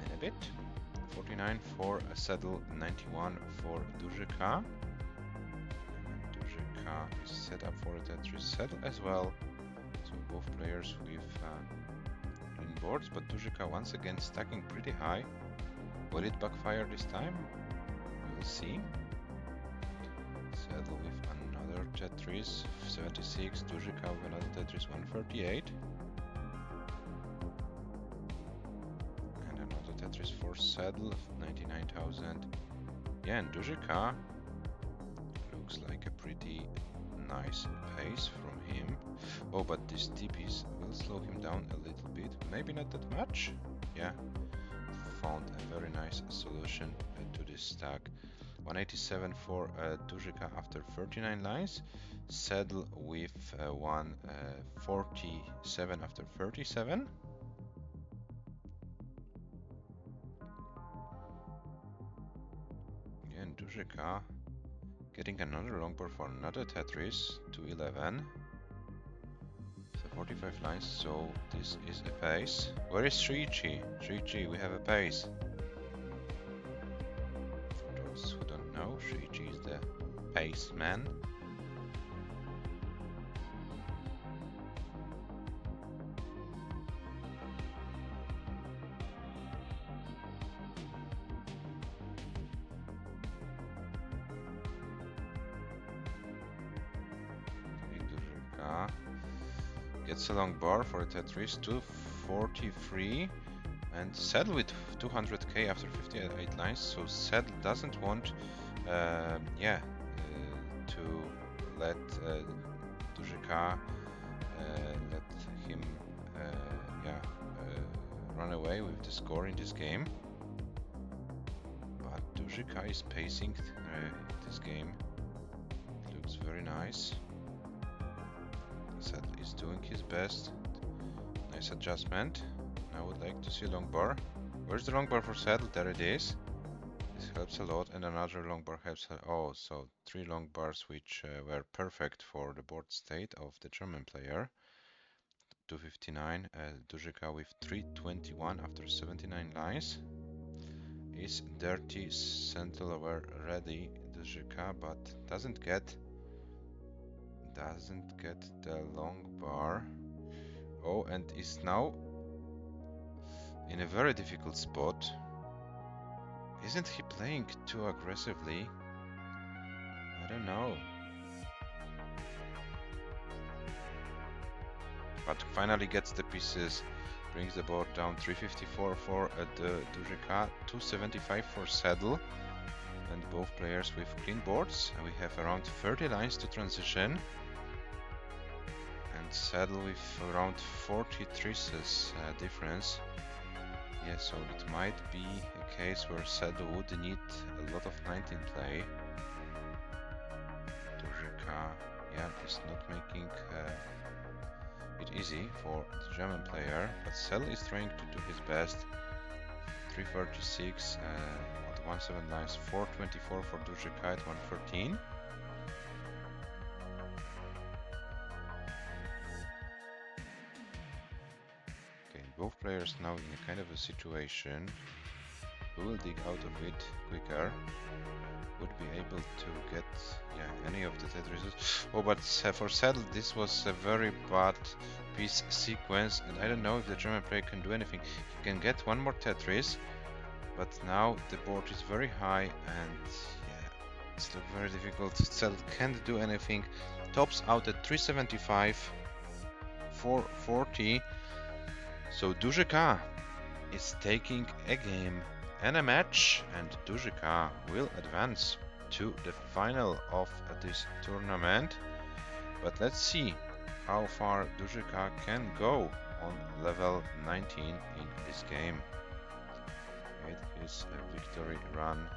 in a bit. 49 for CEDL, 91 for DUŻYK. DUŻYK is set up for a Tetris CEDL as well, so both players with boards, but DUŻYK once again stacking pretty high. Will it backfire this time? We'll see. CEDL with another Tetris 76, DUŻYK with another Tetris 138. And another Tetris for CEDL 99,000. Yeah, and DUŻYK looks like a pretty nice pace from him. Oh, but this TPs will slow him down a little bit. Maybe not that much. Yeah, found a very nice solution to this stack. 187 for DUŻYK after 39 lines. CEDL with 147 after 37. Again, DUŻYK getting another long bar for another Tetris, 211. So 45 lines, so this is a pace. Where is 3G? 3G, we have a pace. For those who don't know, 3G is the pace man. Gets a long bar for a Tetris, 243, and CEDL with 200k after 58 lines. So CEDL doesn't want, to let DUŻYK let him, run away with the score in this game. But DUŻYK is pacing this game. It looks very nice. CEDL is doing his best. Nice adjustment. I would like to see a long bar. Where's the long bar for CEDL? There it is. This helps a lot, and another long bar helps. Oh, so 3 long bars which were perfect for the board state of the German player. 259. DUŻYK with 321 after 79 lines. Is dirty centilover ready, DUŻYK, but doesn't get the long bar. Oh, and is now in a very difficult spot. Isn't he playing too aggressively? I don't know. But finally gets the pieces, brings the board down. 354 for the DUŻYK, 275 for CEDL, and both players with clean boards. We have around 30 lines to transition. And CEDL with around 40 traces difference. Yeah, so it might be a case where CEDL would need a lot of 19 play. DUŻYK, is not making it easy for the German player, but CEDL is trying to do his best. 336 at 17 lines, 424 for DUŻYK at 113. Both players now in a kind of a situation. Who will dig out of it quicker? Would be able to get any of the Tetrises. Oh, but for CEDL this was a very bad piece sequence, and I don't know if the German player can do anything. He can get one more Tetris, but now the board is very high, and it's very difficult. CEDL can't do anything. Tops out at 375, 440. So DUΖYK is taking a game and a match, and DUΖYK will advance to the final of this tournament. But let's see how far DUΖYK can go on level 19 in this game. It is a victory run.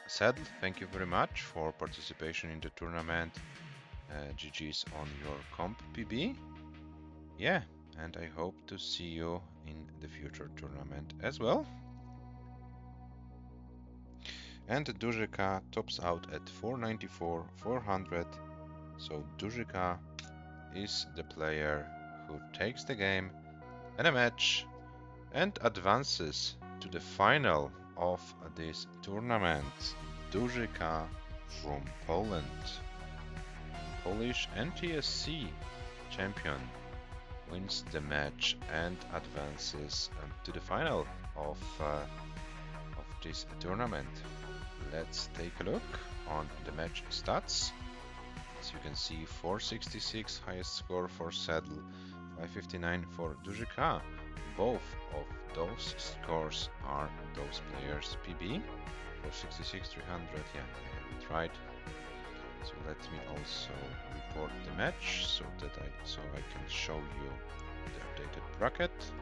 CEDL, thank you very much for participation in the tournament. GG's on your comp PB. Yeah. And I hope to see you in the future tournament as well. And DUΖYK tops out at 494, 400. So DUΖYK is the player who takes the game and a match and advances to the final of this tournament. DUΖYK from Poland, Polish NTSC champion, wins the match and advances to the final of this tournament. Let's take a look on the match stats. As you can see, 466 highest score for CEDL, 559 for DUΖYK. Both of those scores are those players' PB. 466, 300, I have it right. So let me also report the match so that I can show you the updated bracket.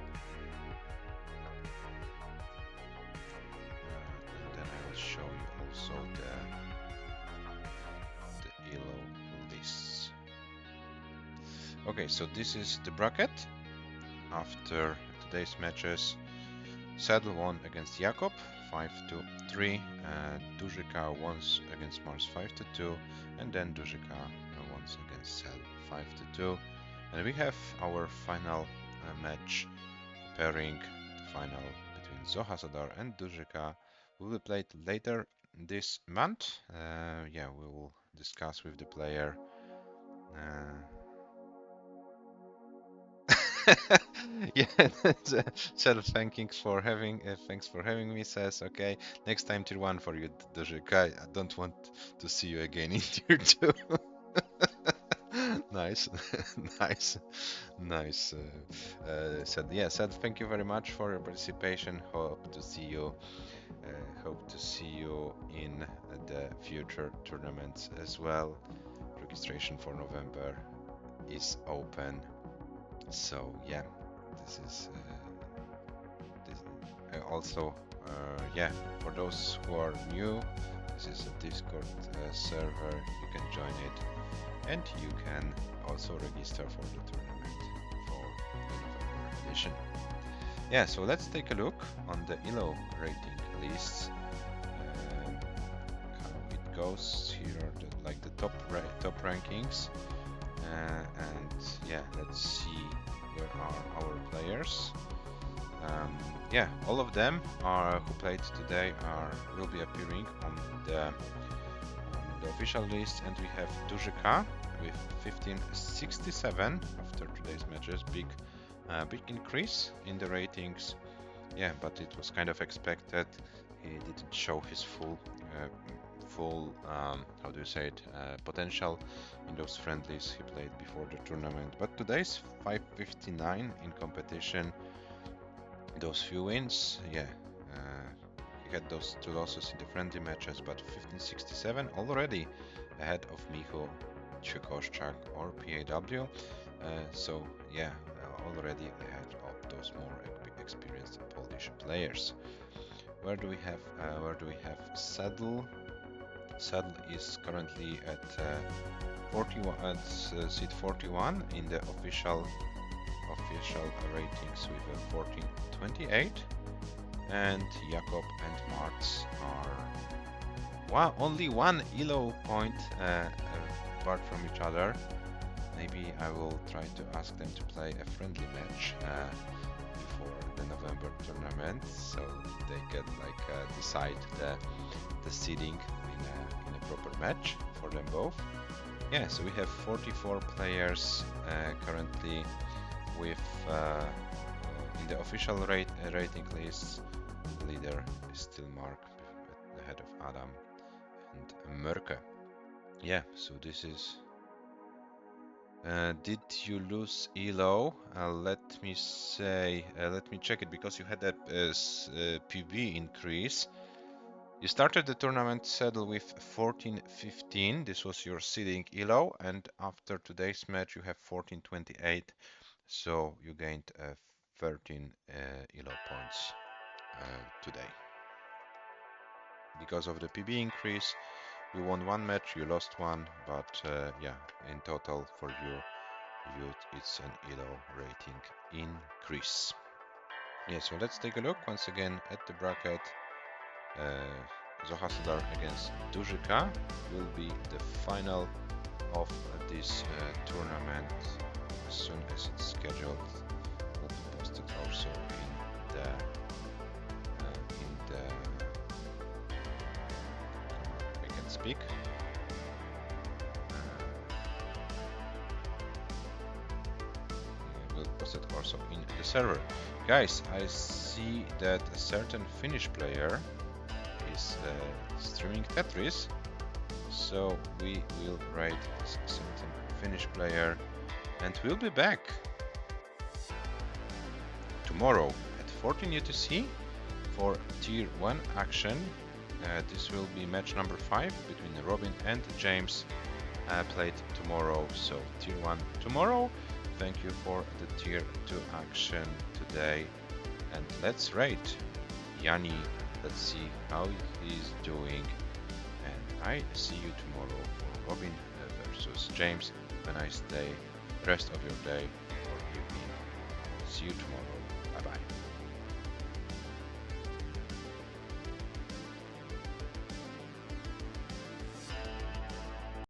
And then I will show you also the ELO lists. Okay, so this is the bracket. After today's matches, CEDL won against Jakob 5-3, DUŻYK won against MARTS 5-2, and then DUŻYK won against CEDL 5-2. And we have our final match pairing, the final between Zoha Sadar and DUŻYK. Will be played later this month. Yeah, we will discuss with the player. Yeah, thanks for having me. Says okay. Next time tier 1 for you, DUŻYK. I don't want to see you again in tier 2. Nice, nice. Said yeah. Said thank you very much for your participation. Hope to see you. Hope to see you in the future tournaments as well. Registration for November is open. So yeah, this is also yeah, for those who are new, this is a Discord server. You can join it, and you can also register for the tournament for the November edition. Yeah, so let's take a look on the ELO rating lists. How it goes here are the top rankings, and yeah, let's see where are our players. Yeah, all of them who played today will be appearing on the official list, and we have DUŻYK with 1567 after today's matches. Big increase in the ratings. Yeah, but it was kind of expected. He didn't show his full how do you say it, potential in those friendlies he played before the tournament. But today's 559 in competition, those few wins, yeah, he had those 2 losses in the friendly matches, but 1567 already ahead of Michał Ćwiekoszczak or PAW. So yeah, already ahead of those more experienced Polish players. Where do we have CEDL? CEDL is currently at 41 at seat 41 in the official ratings with a 1428, and Jakob and MARTS are only 1 ELO point apart from each other. Maybe I will try to ask them to play a friendly match before the November tournament, so they can decide the seeding in a proper match for them both. Yeah, so we have 44 players currently with in the official rating lists. The leader is still Mark ahead of Adam and Mörke. Yeah, so this is. Did you lose ELO? Let me check it, because you had a PB increase. You started the tournament CEDL with 1415. This was your seeding ELO, and after today's match you have 1428. So you gained 13 ELO points today. Because of the PB increase, you won 1 match, you lost 1, but yeah, in total for you it's an ELO rating increase. Yeah, so let's take a look once again at the bracket. Zoha Sadar against DUŻYK will be the final of this tournament as soon as it's scheduled. Will be posted also in the I can speak. We'll post it also in the server. Guys, I see that a certain Finnish player is streaming Tetris, so we will raid this certain Finnish player, and we'll be back tomorrow at 14 UTC for Tier 1 action. This will be match number 5 between Robin and James, played tomorrow, so Tier 1 tomorrow. Thank you for the Tier 2 action today, and let's rate Yanni. Let's see how he's doing I see you tomorrow for Robin versus James. Have a nice day, rest of your day or evening. See you tomorrow. Bye bye.